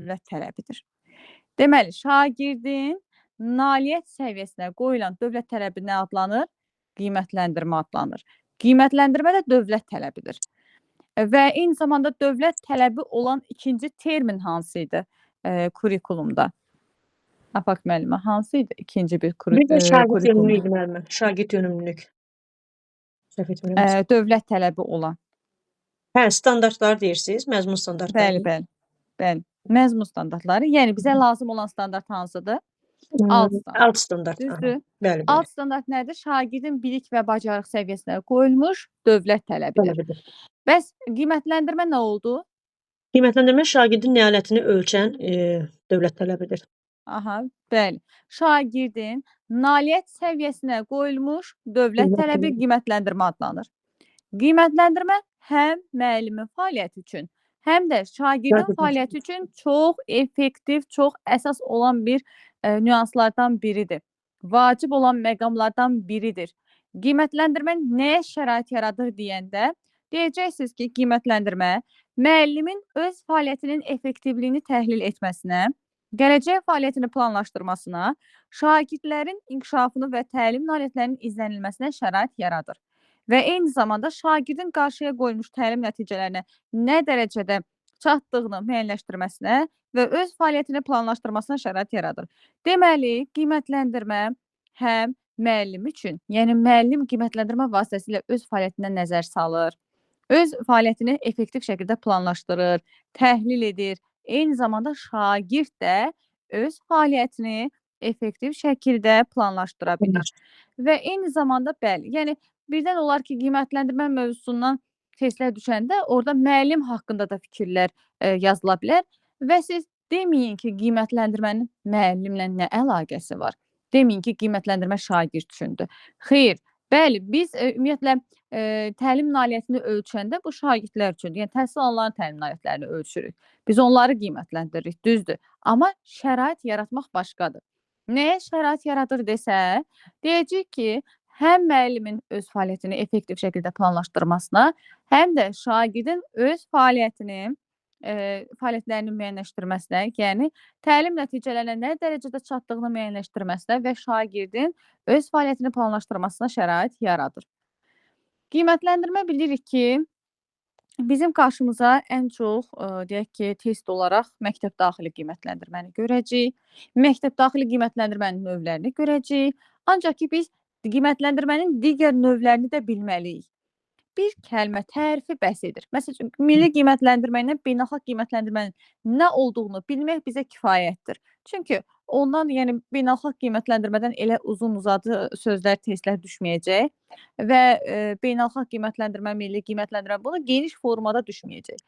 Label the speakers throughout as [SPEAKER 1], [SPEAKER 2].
[SPEAKER 1] dövlət tələbidir. Deməli, şagirdin nailiyyət səviyyəsinə qoyulan dövlət tələbi nə adlanır? Qiymətləndirmə adlanır. Qiymətləndirmə də dövlət tələbidir. Və eyni zamanda dövlət tələbi olan ikinci termin hansı idi kurikulumda? Afaq müəllimə, hansı idi ikinci bir
[SPEAKER 2] Bir də şagird yönümlü
[SPEAKER 1] kurikulumda?
[SPEAKER 2] idi müəllimə. Şagird yönümlülük. Səhv etmirəmsə.
[SPEAKER 1] Dövlət tələbi olan.
[SPEAKER 2] Hə, standartlar deyirsiniz, məzmun standartları.
[SPEAKER 1] Bəli. Məzmun standartları. Yəni bizə lazım olan standart hansıdır? Alt standart.
[SPEAKER 2] Alt standart. Aha.
[SPEAKER 1] Düzdür?
[SPEAKER 2] Bəli, bəli.
[SPEAKER 1] Alt standart nədir? Şagirdin bilik və bacarıq səviyyəsinə qoyulmuş dövlət tələbidir.
[SPEAKER 2] Tələbidir.
[SPEAKER 1] Bəs qiymətləndirmə nə oldu?
[SPEAKER 2] Qiymətləndirmə şagirdin nailiyyətini ölçən dövlət tələbidir.
[SPEAKER 1] Aha, bəli. Şagirdin nailiyyət səviyyəsinə qoyulmuş dövlət tələbi qiymətləndirmə adlanır. Qiymətləndirmə həm müəllimin fəaliyyəti üçün, həm də şagirdin fəaliyyəti üçün çox effektiv, çox əsas olan bir nüanslardan biridir. Vacib olan məqamlardan biridir. Qiymətləndirmə nəyə şərait yaradır deyəndə, deyəcəksiniz ki, qiymətləndirmə müəllimin öz fəaliyyətinin effektivliyini təhlil etməsinə, gələcək fəaliyyətini planlaşdırmasına, şagirdlərin inkişafını və təlim nailiyyətlərinin izlənilməsinə şərait yaradır. Və eyni zamanda şagirdin qarşıya qoyulmuş təlim nəticələrinə nə dərəcədə çatdığını müəyyənləşdirməsinə və öz fəaliyyətini planlaşdırmasına şərait yaradır. Deməli, qiymətləndirmə həm müəllim üçün, yəni müəllim qiymətləndirmə vasitəsilə öz fəaliyyətinə nəzər salır, öz fəaliyyətini effektiv şəkildə planlaşdırır, təhlil edir. Eyni zamanda şagird də öz fəaliyyətini effektiv şəkildə planlaşdıra bilir. Və eyni zamanda bəli, yəni birdən olar ki, qiymətləndirmə mövzusundan testlər düşəndə orada müəllim haqqında da fikirlər yazıla bilər və siz deməyin ki, qiymətləndirmənin müəllimlə nə əlaqəsi var? Deməyin ki, qiymətləndirmə şagird üçündür. Xeyr, bəli, biz ümumiyyətlə təlim nailiyyətini ölçəndə bu şagirdlər üçündür. Yəni təhsil alanların təlim nailiyyətlərini ölçürük. Biz onları qiymətləndiririk, düzdür. Amma şərait yaratmaq başqadır. Nəyə şərait yaradır desə, deyəcək ki, həm müəllimin öz fəaliyyətini effektiv şəkildə planlaşdırmasına, həm də şagirdin öz fəaliyyətini, fəaliyyətlərini müəyyənləşdirməsinə, yəni təlim nəticələrinə nə dərəcədə çatdığını müəyyənləşdirməsinə və şagirdin öz fəaliyyətini planlaşdırmasına şərait yaradır. Qiymətləndirmə bilirik ki, bizim qarşımıza ən çox, deyək ki, test olaraq məktəb daxili qiymətləndirməni görəcəyik, məktəb daxili qiymətləndirmənin növlərini görəcəyik, ancaq ki, biz qiymətləndirmənin digər növlərini də bilməliyik. Bir kəlmə tərifi bəs edir. Məsələn, milli qiymətləndirmə ilə beynəlxalq qiymətləndirmənin nə olduğunu bilmək bizə kifayətdir. Çünki ondan, yəni beynəlxalq qiymətləndirmədən elə uzun-uzadı sözlər, testlər düşməyəcək və beynəlxalq qiymətləndirmə, milli qiymətləndirmə bunu geniş formada düşməyəcək.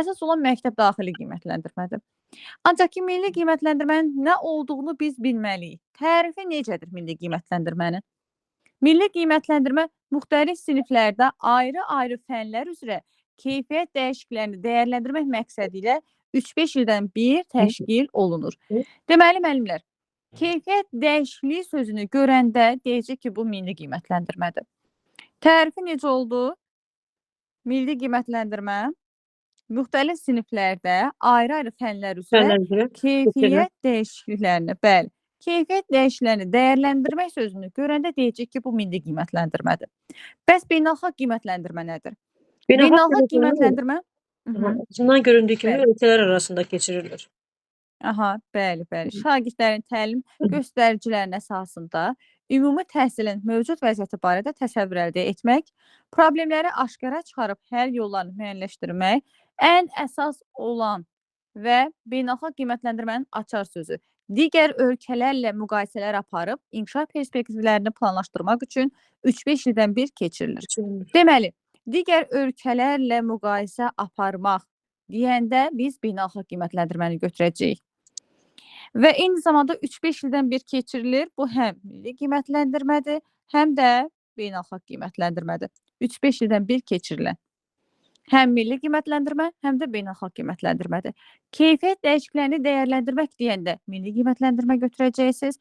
[SPEAKER 1] Əsas olan məktəb daxili qiymətləndirmədir. Ancaq ki, milli qiymətləndirmənin nə olduğunu biz bilməliyik. Tərifi necədir milli qiymətləndirmənin? Milli qiymətləndirmə müxtəlif siniflərdə ayrı-ayrı fənlər üzrə keyfiyyət dəyişikliklərini dəyərləndirmək məqsədi ilə 3-5 ildən bir təşkil olunur. Deməli, müəllimlər, keyfiyyət dəyişikliyi sözünü görəndə deyəcək ki, bu milli qiymətləndirmədir. Tərifi necə oldu? Milli qiymətləndirmə müxtəlif siniflərdə ayrı-ayrı fənlər üzrə keyfiyyət dəyişikliklərini, bəli, keyfiyyət dəyişikliklərini dəyərləndirmək sözünü görəndə deyəcək ki, bu milli qiymətləndirmədir. Bəs beynəlxalq qiymətləndirmə nədir? Beynəlxalq qiymətləndirmə
[SPEAKER 2] Bundan göründüyü kimi ölkələr arasında keçirilir.
[SPEAKER 1] Aha, bəli. Şagirdlərin təlim göstəricilərinin əsasında ümumi təhsilin mövcud vəziyyəti barədə təsəvvür əldə etmək, problemləri aşkara çıxarıb həll yollarını müəyyənləşdirmək ən əsas olan və beynəlxalq qiymətləndirmənin açar sözü. Digər ölkələrlə müqayisələr aparıb, inkişaf perspektivlərini planlaşdırmaq üçün 3-5 ildən bir keçirilir. Deməli, digər ölkələrlə müqayisə aparmaq deyəndə biz beynəlxalq qiymətləndirməni götürəcəyik. Və eyni zamanda 3-5 ildən bir keçirilir. Bu həm milli qiymətləndirmədir, həm də beynəlxalq qiymətləndirmədir. 3-5 ildən bir keçirilən. Həm milli qiymətləndirmə, həm də beynəlxalq qiymətləndirmədir. Keyfiyyət dəyişikliklərini dəyərləndirmək deyəndə milli qiymətləndirmə götürəcəksiniz.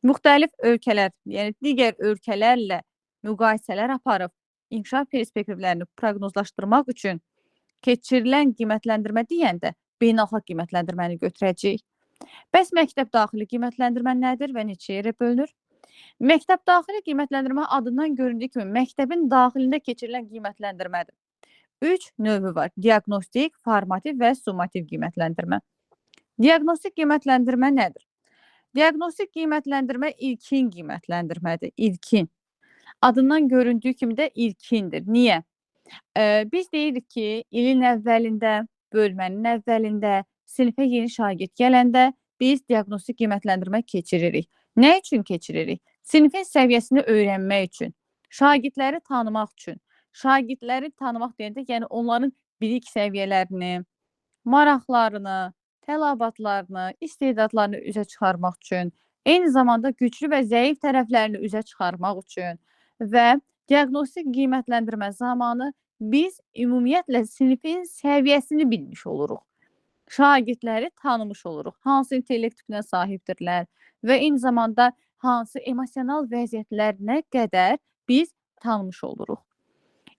[SPEAKER 1] Müxtəlif ölkələr, yəni digər ölkələrlə müqayisələr aparıb, inkişaf perspektivlərini proqnozlaşdırmaq üçün keçirilən qiymətləndirmə deyəndə beynəlxalq qiymətləndirməni götürəcəyik. Bəs məktəb daxili qiymətləndirmə nədir və neçə yerə bölünür? Məktəb daxili qiymətləndirmə adından göründüyü kimi məktəbin daxilində keçirilən qiymətləndirmədir. 3 növü var: diaqnostik, formativ və summativ qiymətləndirmə. Diaqnostik qiymətləndirmə nədir? Diaqnostik qiymətləndirmə ilkin qiymətləndirmədir. İlkin. Adından göründüyü kimi də ilkindir. Niyə? Biz deyirik ki, ilin əvvəlində, bölmənin əvvəlində, sinifə yeni şagird gələndə biz diaqnostik qiymətləndirmə keçiririk. Nə üçün keçiririk? Sinifin səviyyəsini öyrənmək üçün, şagirdləri tanımaq üçün. Şagirdləri tanımaq deyəndə, yəni onların bilik səviyyələrini, maraqlarını, tələbatlarını, istedadlarını üzə çıxarmaq üçün, eyni zamanda güclü və zəif tərəflərini üzə çıxarmaq üçün və diaqnostik qiymətləndirmə zamanı biz ümumiyyətlə sinifin səviyyəsini bilmiş oluruq. Şagirdləri tanımış oluruq. Hansı intellekt tipinə sahibdirlər və eyni zamanda hansı emosional vəziyyətlərinə qədər biz tanımış oluruq.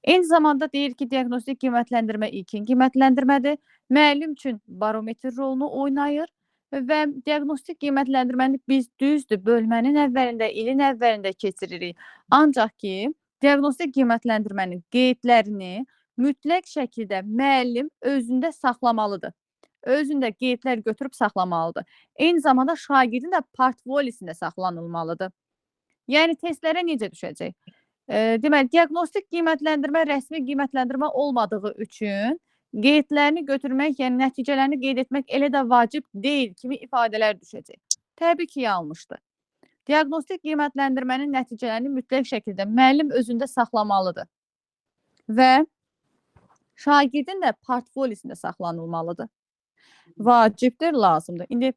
[SPEAKER 1] Eyni zamanda deyir ki, diaqnostik qiymətləndirmə ilkin qiymətləndirmədir. Müəllim üçün barometr rolunu oynayır və diaqnostik qiymətləndirməni biz düzdür, bölmənin əvvəlində, ilin əvvəlində keçiririk. Ancaq ki, diaqnostik qiymətləndirmənin qeydlərini mütləq şəkildə müəllim özündə saxlamalıdır. Özündə qeydlər götürüb saxlamalıdır. Eyni zamanda şagirdin də portfolisində saxlanılmalıdır. Yəni testlərə necə düşəcək? Deməli, diaqnostik qiymətləndirmə rəsmi qiymətləndirmə olmadığı üçün qeydlərini götürmək, yəni nəticələrini qeyd etmək elə də vacib deyil kimi ifadələr düşəcək. Təbii ki, yanlışdır. Diaqnostik qiymətləndirmənin nəticələrini mütləq şəkildə müəllim özündə saxlamalıdır və şagirdin də portfolisində saxlanılmalıdır. Vacibdir, lazımdır. İndi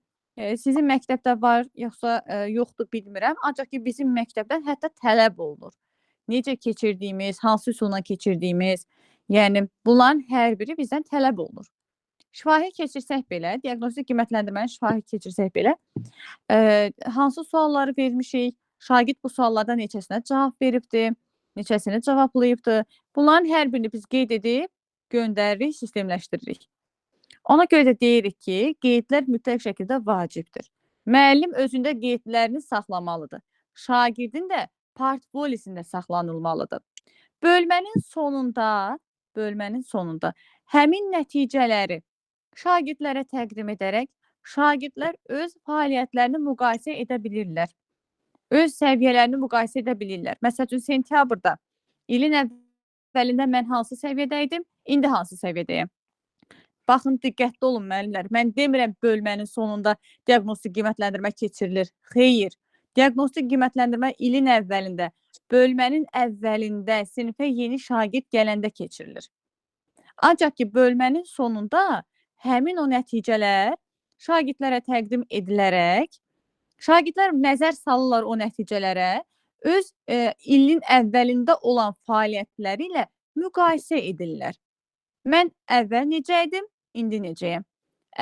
[SPEAKER 1] sizin məktəbdə var, yoxsa yoxdur bilmirəm. Ancaq ki, bizim məktəbdən hətta tələb olunur. Necə keçirdiyimiz, hansı üsulla keçirdiyimiz, yəni bunların hər biri bizdən tələb olunur. Şifahi keçirsək belə, diaqnostik qiymətləndirməni şifahi keçirsək belə, hansı sualları vermişik, şagird bu suallardan neçəsinə cavab veribdir, neçəsini cavablayıbdır. Bunların hər birini biz qeyd edib, göndəririk, sistemləşdiririk. Ona görə də deyirik ki, qeydlər mütləq şəkildə vacibdir. Müəllim özündə qeydlərini saxlamalıdır. Şagirdin də portfolisində saxlanılmalıdır. Bölmənin sonunda həmin nəticələri şagirdlərə təqdim edərək, şagirdlər öz fəaliyyətlərini müqayisə edə bilirlər. Öz səviyyələrini müqayisə edə bilirlər. Məsəl üçün, sentyabrda ilin əvvəlində mən hansı səviyyədə idim, indi hansı səviyyədəyəm. Baxın, diqqətli olun müəllimlər. Mən demirəm bölmənin sonunda diaqnostik qiymətləndirmə keçirilir. Xeyr. Diaqnostik qiymətləndirmə ilin əvvəlində, bölmənin əvvəlində, sinifə yeni şagird gələndə keçirilir. Ancaq ki, bölmənin sonunda həmin o nəticələr şagirdlərə təqdim edilərək, şagirdlər nəzər salırlar o nəticələrə, öz ilin əvvəlində olan fəaliyyətləri ilə müqayisə edirlər. Mən əvvəl necə idim, indi necəyəm?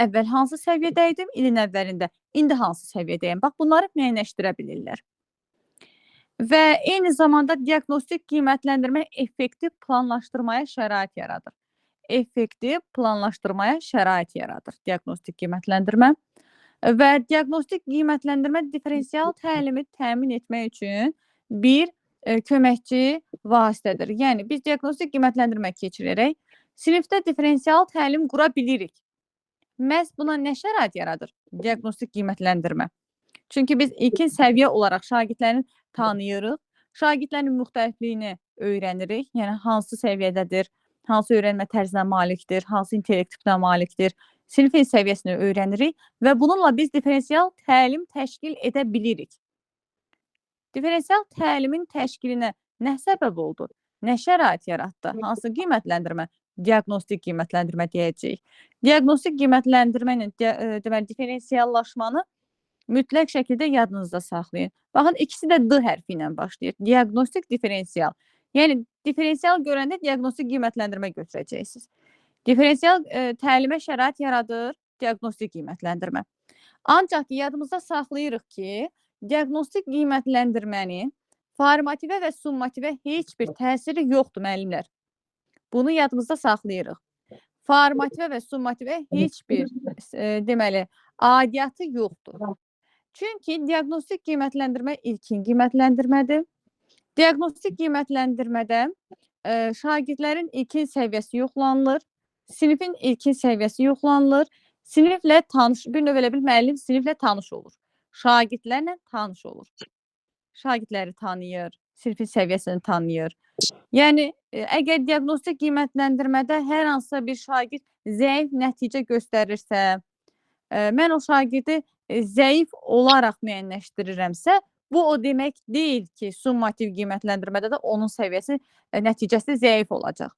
[SPEAKER 1] Əvvəl hansı səviyyədə idim, ilin əvvəlində, indi hansı səviyyədəyəm? Bax, bunları müəyyənləşdirə bilirlər. Və eyni zamanda diaqnostik qiymətləndirmə effektiv planlaşdırmaya şərait yaradır. Effektiv planlaşdırmaya şərait yaradır diaqnostik qiymətləndirmə. Və diaqnostik qiymətləndirmə differensial təlimi təmin etmək üçün bir köməkçi vasitədir. Yəni, biz diaqnostik qiymətləndirmə keçirərək sinifdə differensial təlim qura bilirik. Məhz buna nə şərait yaradır? Diaqnostik qiymətləndirmə. Çünki biz ilkin səviyyə olaraq şagirdlərini tanıyırıq, şagirdlərin müxtəlifliyini öyrənirik, yəni hansı səviyyədədir, hansı öyrənmə tərzinə malikdir, hansı intellekt tipinə malikdir, sinifin səviyyəsini öyrənirik və bununla biz differensial təlim təşkil edə bilirik. Differensial təlimin təşkilinə nə səbəb oldu? Nə şərait yaratdı? Hansı qiymətləndirmə? Diaqnostik qiymətləndirmə deyəcəyik. Diaqnostik qiymətləndirmə ilə differensiallaşmanı mütləq şəkildə yadınızda saxlayın. Baxın, ikisi də D hərfi ilə başlayır. Diaqnostik, differensial. Yəni, differensial görəndə diaqnostik qiymətləndirmə götürəcəksiniz. Differensial təlimə şərait yaradır diaqnostik qiymətləndirmə. Ancaq yadımızda saxlayırıq ki, diaqnostik qiymətləndirmənin formativə və summativə heç bir təsiri yoxdur müəllimlər. Bunu yadımızda saxlayırıq. Formativə və summativə heç bir deməli aidiyyatı yoxdur. Çünki diaqnostik qiymətləndirmə ilkin qiymətləndirmədir. Diaqnostik qiymətləndirmədə şagirdlərin ilkin səviyyəsi yoxlanılır, sinifin ilkin səviyyəsi yoxlanılır, siniflə tanış, bir növ elə bil müəllim siniflə tanış olur, şagirdlərlə tanış olur, şagirdləri tanıyır, sinifin səviyyəsini tanıyır. Yəni, əgər diaqnostik qiymətləndirmədə hər hansısa bir şagird zəif nəticə göstərirsə, mən o şagirdi zəif olaraq müəyyənləşdirirəmsə, bu o demək deyil ki, summativ qiymətləndirmədə də onun səviyyəsi, nəticəsi zəif olacaq.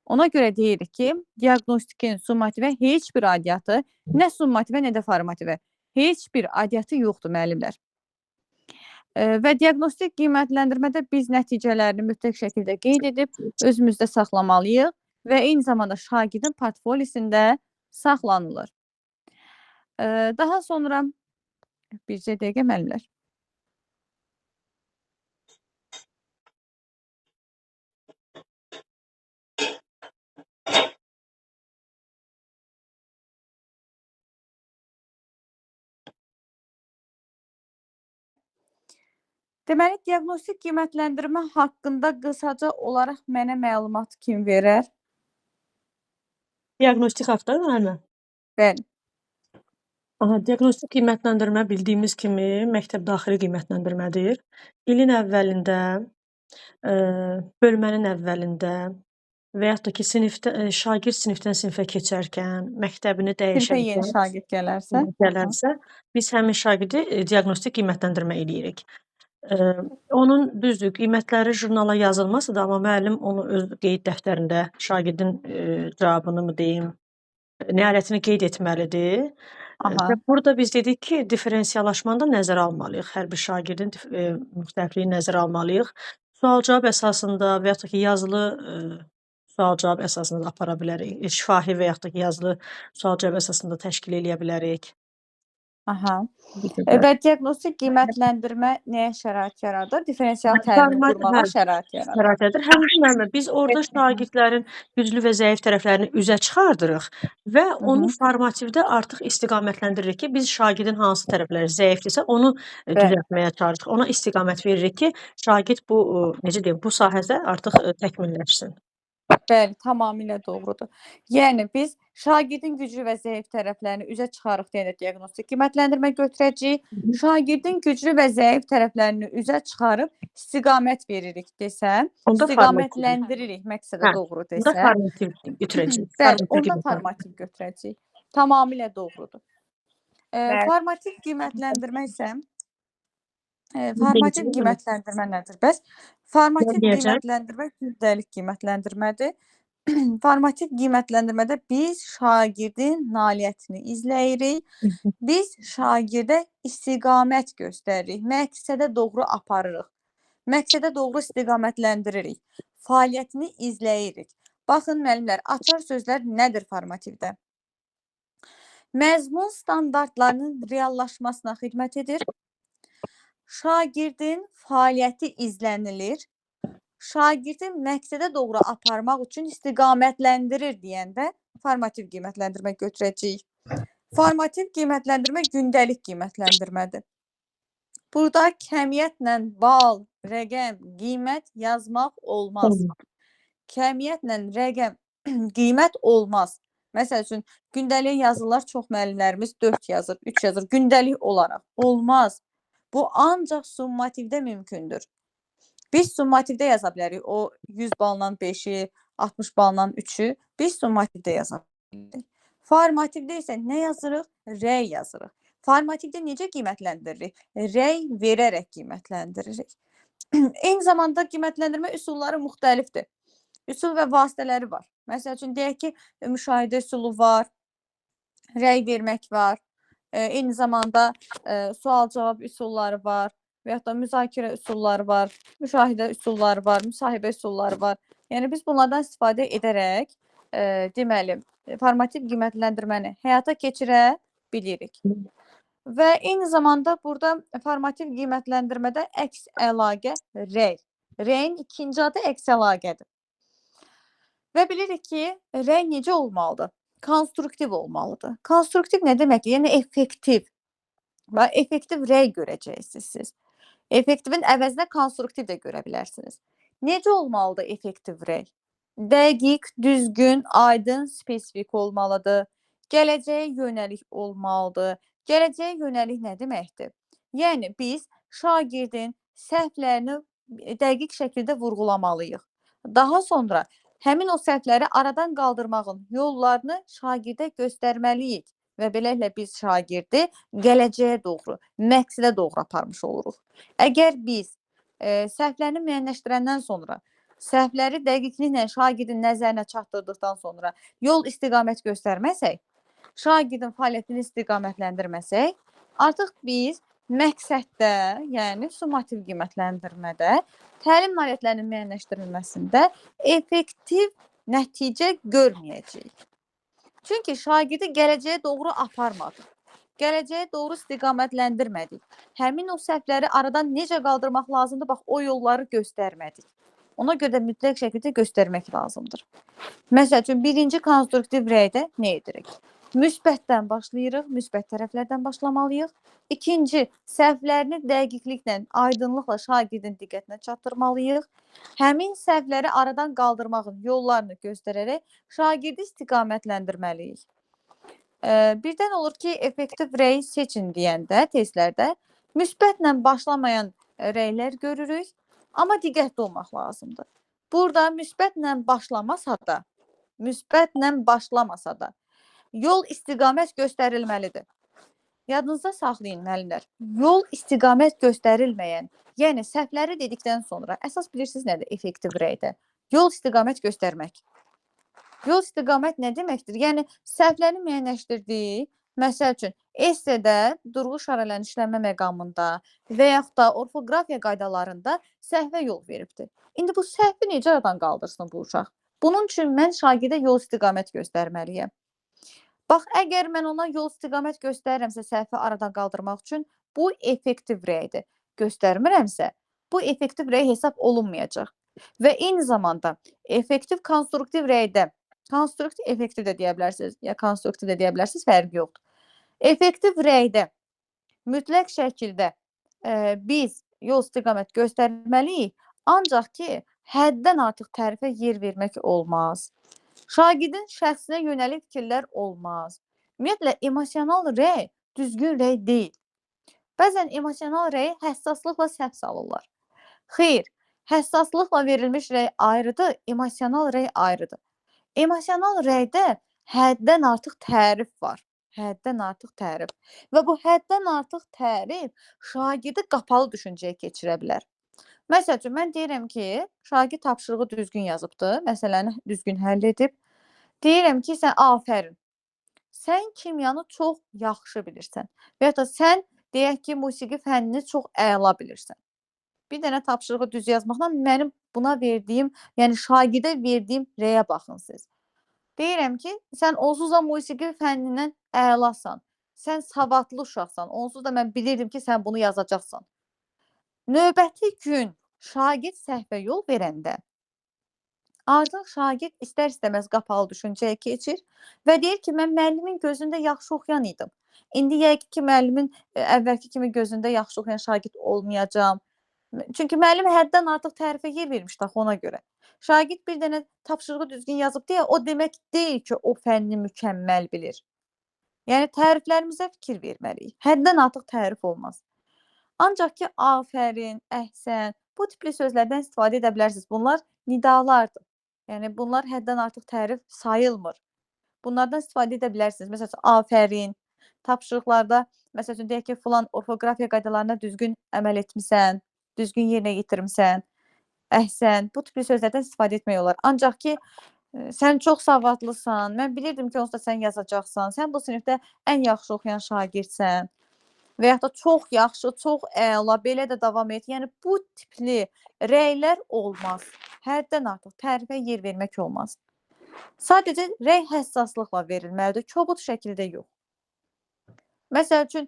[SPEAKER 1] Ona görə deyirik ki, diaqnostikin summativə heç bir aidiyyatı, nə summativə, nə də formativə heç bir aidiyyatı yoxdur müəllimlər. Və diaqnostik qiymətləndirmədə biz nəticələrini mütləq şəkildə qeyd edib özümüzdə saxlamalıyıq və eyni zamanda şagirdin portfolisində saxlanılır. Daha sonra bircə dəqiqə müəllimlər. Deməli, diaqnostik qiymətləndirmə haqqında qısaca olaraq mənə məlumat kim verər?
[SPEAKER 2] Diaqnostik haqda müəllimə?
[SPEAKER 1] Bəli.
[SPEAKER 2] Diaqnostik qiymətləndirmə bildiyimiz kimi məktəb daxili qiymətləndirmədir. İlin əvvəlində, bölmənin əvvəlində və yaxud da ki, şagird sinifdən sinifə keçərkən, məktəbini
[SPEAKER 1] Sinifə yeni
[SPEAKER 2] dəyişərkən
[SPEAKER 1] şagird gələrsə,
[SPEAKER 2] biz həmin şagirdi diaqnostik qiymətləndirmə eləyirik. Onun düzdür, qiymətləri jurnala yazılmasa da, amma müəllim onu öz qeyd dəftərində şagirdin cavabını mı deyim, nailiyyətini qeyd etməlidir. Və burada biz dedik ki, diferensiyalaşmanı da nəzərə almalıyıq. Hər bir şagirdin müxtəlifliyini nəzərə almalıyıq. Sual-cavab əsasında və yaxud da ki, yazılı sual-cavab əsasında apara bilərik. Şifahi və yaxud da ki, yazılı sual-cavab əsasında təşkil edə bilərik.
[SPEAKER 1] Və diaqnostik qiymətləndirmə nəyə şərait yaradır? Diferensial təlim qurmağa şərait yaradır.
[SPEAKER 2] Həmçinin biz orada şagirdlərin güclü və zəif tərəflərini üzə çıxardırıq və onu formativdə artıq istiqamətləndirik ki, biz şagirdin hansı tərəfləri zəifdirsə, onu düzəltməyə çalışırıq. Ona istiqamət veririk ki, şagird bu, necə deyim, bu sahədə artıq təkmilləşsin.
[SPEAKER 1] Bəli, tamamilə doğrudur. Yəni, biz şagirdin güclü və zəif tərəflərini üzə çıxarıq deyə də diaqnostik qiymətləndirmə götürəcəyik. Şagirdin güclü və zəif tərəflərini üzə çıxarıb istiqamət veririk desə, istiqamətləndirik məqsədə doğru desə.
[SPEAKER 2] Onda formativ götürəcəyik.
[SPEAKER 1] Bəli, onda formativ götürəcəyik. Tamamilə doğrudur. Formativ qiymətləndirmə isə formativ qiymətləndirmə nədir? Bəs formativ qiymətləndirmə gündəlik qiymətləndirmədir. Formativ qiymətləndirmədə biz şagirdin nailiyyətini izləyirik. Biz şagirdə istiqamət göstəririk. Məqsədə doğru aparırıq. Məqsədə doğru istiqamətləndiririk. Fəaliyyətini izləyirik. Baxın müəllimlər, açar sözlər nədir formativdə? Məzmun standartlarının reallaşmasına xidmət edir. Şagirdin fəaliyyəti izlənilir. Şagirdin məqsədə doğru aparmaq üçün istiqamətləndirir deyəndə formativ qiymətləndirmə götürəcəyik. Formativ qiymətləndirmə gündəlik qiymətləndirmədir. Burada kəmiyyətlə bal, rəqəm, qiymət yazmaq olmaz. Kəmiyyətlə rəqəm, qiymət olmaz. Məsəl üçün, gündəlik yazırlar çox müəllimlərimiz 4 yazır, 3 yazır, gündəlik olaraq. Olmaz. Bu ancaq summativdə mümkündür. Biz summativdə yaza bilərik. O 100 balla 5-i, 60 balla 3-ü biz summativdə yaza bilərik. Formativdə isə nə yazırıq? Rəy yazırıq. Formativdə necə qiymətləndiririk? Rəy verərək qiymətləndiririk. Eyni zamanda qiymətləndirmə üsulları müxtəlifdir. Üsul və vasitələri var. Məsəl üçün, deyək ki, müşahidə üsulu var, rəy vermək var. Eyni zamanda sual-cavab üsulları var və yaxud da müzakirə üsulları var, müşahidə üsulları var, müsahibə üsulları var. Yəni, biz bunlardan istifadə edərək, deməli, formativ qiymətləndirməni həyata keçirə bilirik. Və eyni zamanda burada formativ qiymətləndirmədə əks əlaqə rəy. Rəyin ikinci adı əks əlaqədir. Və bilirik ki, rəy necə olmalıdır? Konstruktiv olmalıdır. Konstruktiv nə deməkdir? Yəni effektiv. Və effektiv rəy görəcəksiniz siz. Effektivin əvəzinə konstruktiv də görə bilərsiniz. Necə olmalıdır effektiv rəy? Dəqiq, düzgün, aydın, spesifik olmalıdır. Gələcəyə yönəlik olmalıdır. Gələcəyə yönəlik nə deməkdir? Yəni biz şagirdin səhvlərini dəqiq şəkildə vurğulamalıyıq. Daha sonra həmin o səhvləri aradan qaldırmağın yollarını şagirdə göstərməliyik və beləliklə biz şagirdi gələcəyə doğru, məqsədə doğru aparmış oluruq. Əgər biz səhvlərini müəyyənləşdirəndən sonra, səhvləri dəqiqliklə şagirdin nəzərinə çatdırdıqdan sonra yol istiqamət göstərməsək, şagirdin fəaliyyətini istiqamətləndirməsək, artıq biz məqsəddə, yəni summativ qiymətləndirmədə, təlim nailiyyətlərinin müəyyənləşdirilməsində effektiv nəticə görməyəcəyik. Çünki şagirdi gələcəyə doğru aparmadıq. Gələcəyə doğru istiqamətləndirmədik. Həmin o səhvləri aradan necə qaldırmaq lazımdır? Bax, o yolları göstərmədik. Ona görə də mütləq şəkildə göstərmək lazımdır. Məsəl üçün, birinci konstruktiv rəydə nə edirik? Müsbətdən başlayırıq, müsbət tərəflərdən başlamalıyıq. İkinci, səhvlərini dəqiqliklə, aydınlıqla şagirdin diqqətinə çatdırmalıyıq. Həmin səhvləri aradan qaldırmağın yollarını göstərərək şagirdi istiqamətləndirməliyik. Birdən olur ki, effektiv rəy seçin deyəndə testlərdə müsbətlə başlamayan rəylər görürük, amma diqqətli olmaq lazımdır. Burada müsbətlə başlamasa da, yol istiqamət göstərilməlidir. Yadınızda saxlayın müəllimlər. Yol istiqamət göstərilməyən, yəni səhvləri dedikdən sonra əsas bilirsiniz nədir effektiv rəydə? Yol istiqamət göstərmək. Yol istiqamət nə deməkdir? Yəni səhvləri müəyyənləşdirdik. Məsəl üçün, essedə durğu işarələrini işləmə məqamında və yaxud da orfoqrafiya qaydalarında səhvə yol veribdir. İndi bu səhvi necə aradan qaldırsın bu uşaq? Bunun üçün mən şagirdə yol istiqamət göstərməliyəm. Bax, əgər mən ona yol istiqamət göstərirəmsə səhvi aradan qaldırmaq üçün, bu effektiv rəydir. Göstərmirəmsə, bu effektiv rəy hesab olunmayacaq. Və eyni zamanda effektiv konstruktiv rəydə, konstruktiv effektiv də deyə bilərsiniz, ya konstruktiv də deyə bilərsiniz, fərqi yoxdur. Effektiv rəydə mütləq şəkildə biz yol istiqamət göstərməliyik, ancaq ki, həddən artıq tərifə yer vermək olmaz. Şagirdin şəxsinə yönəlik fikirlər olmaz. Ümumiyyətlə, emosional rəy düzgün rəy deyil. Bəzən emosional rəyi həssaslıqla səhv salırlar. Xeyr, həssaslıqla verilmiş rəy ayrıdır, emosional rəy ayrıdır. Emosional rəydə həddən artıq tərif var. Həddən artıq tərif. Və bu həddən artıq tərif şagirdi qapalı düşüncəyə keçirə bilər. Məsəl üçün, mən deyirəm ki, şagird tapşırığı düzgün yazıbdır, məsələni düzgün həll edib. Deyirəm ki, sən afərin. Sən kimyanı çox yaxşı bilirsən. Və ya da sən deyək ki, musiqi fənnini çox əla bilirsən. Bir dənə tapşırığı düz yazmaqla mənim buna verdiyim, yəni şagirdə verdiyim rəyə baxın siz. Deyirəm ki, sən onsuz da musiqi fənnindən əlasan. Sən savadlı uşaqsan. Onsuz da mən bilirdim ki, sən bunu yazacaqsan. Növbəti gün şagird səhvə yol verəndə artıq şagird istər-istəməz qapalı düşüncəyə keçir və deyir ki, mən müəllimin gözündə yaxşı oxuyan idim. İndi yəqin ki, müəllimin əvvəlki kimi gözündə yaxşı oxuyan şagird olmayacağam. Çünki müəllim həddən artıq tərifə yer vermişdi axı ona görə. Şagird bir dənə tapşırığı düzgün yazıb deyə o demək deyil ki, o fənni mükəmməl bilir. Yəni təriflərimizə fikir verməliyik. Həddən artıq tərif olmaz. Ancaq ki, afərin, əhsən, bu tipli sözlərdən istifadə edə bilərsiniz. Bunlar nidalardır. Yəni, bunlar həddən artıq tərif sayılmır. Bunlardan istifadə edə bilərsiniz. Məsəl üçün, afərin, tapşırıqlarda, məsəl üçün, deyək ki, filan orfoqrafiya qaydalarına düzgün əməl etmisən, düzgün yerinə yetirmisən, əhsən, bu tipli sözlərdən istifadə etmək olar. Ancaq ki, sən çox savadlısan, mən bilirdim ki, onsuz da sən yazacaqsan, sən bu sinifdə ən yaxşı oxuyan şagirdsən və yaxud da çox yaxşı, çox əla, belə də davam et. Yəni, bu tipli rəylər olmaz. Həddən artıq tərifə yer vermək olmaz. Sadəcə, rəy həssaslıqla verilməlidir, kobud şəkildə yox. Məsəl üçün,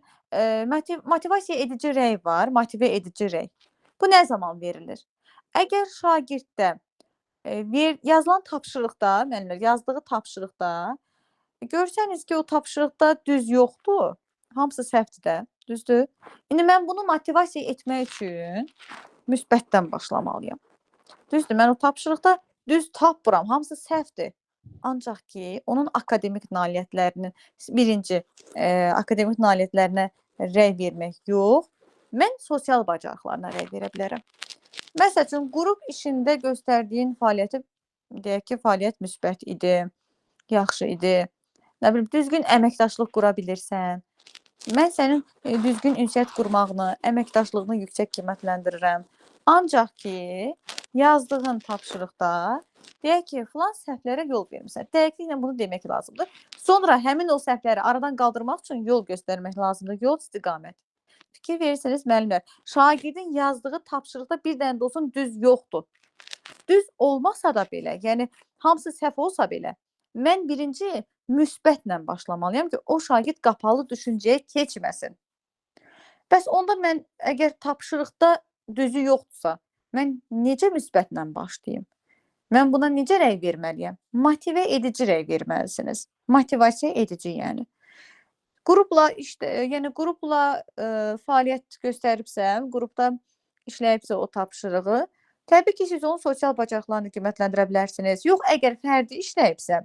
[SPEAKER 1] motivasiya edici rəy var, motivə edici rəy. Bu nə zaman verilir? Əgər şagirddə yazılan tapşırıqda, müəllimlər yazdığı tapşırıqda görsəniz ki, o tapşırıqda düz yoxdur, hamısı səhvdir də, düzdür? İndi mən bunu motivasiya etmək üçün müsbətdən başlamalıyam. Düzdür, mən o tapşırıqda düz tapmıram, hamısı səhvdir. Ancaq ki, onun akademik nailiyyətlərinin birinci akademik nailiyyətlərinə rəy vermək yox, mən sosial bacarıqlarına rəy verə bilərəm. Məsəl üçün, qrup işində göstərdiyin fəaliyyəti, deyək ki, fəaliyyət müsbət idi, yaxşı idi, nə bilim, düzgün əməkdaşlıq qura bilirsən. Mən sənin düzgün ünsiyyət qurmağını, əməkdaşlığını yüksək qiymətləndirirəm. Ancaq ki, yazdığın tapşırıqda deyək ki, filan səhvlərə yol vermirsən. Dəqiqliklə bunu demək lazımdır. Sonra həmin o səhvləri aradan qaldırmaq üçün yol göstərmək lazımdır. Yol istiqamət. Fikir verirsiniz, müəllimlər, şagirdin yazdığı tapşırıqda bir dənə də olsun düz yoxdur. Düz olmasa da belə, yəni hamısı səhv olsa belə, mən birinci müsbətlə başlamalıyam ki, o şagird qapalı düşüncəyə keçməsin. Bəs onda mən əgər tapşırıqda düzü yoxdursa, mən necə müsbətlə başlayım? Mən buna necə rəy verməliyəm? Motivə edici rəy verməlisiniz. Motivasiya edici, yəni. Qrupla fəaliyyət göstəribsə, qrupda işləyibsə o tapşırığı, təbii ki, siz onun sosial bacarıqlarını qiymətləndirə bilərsiniz. Yox, əgər fərdi işləyibsə,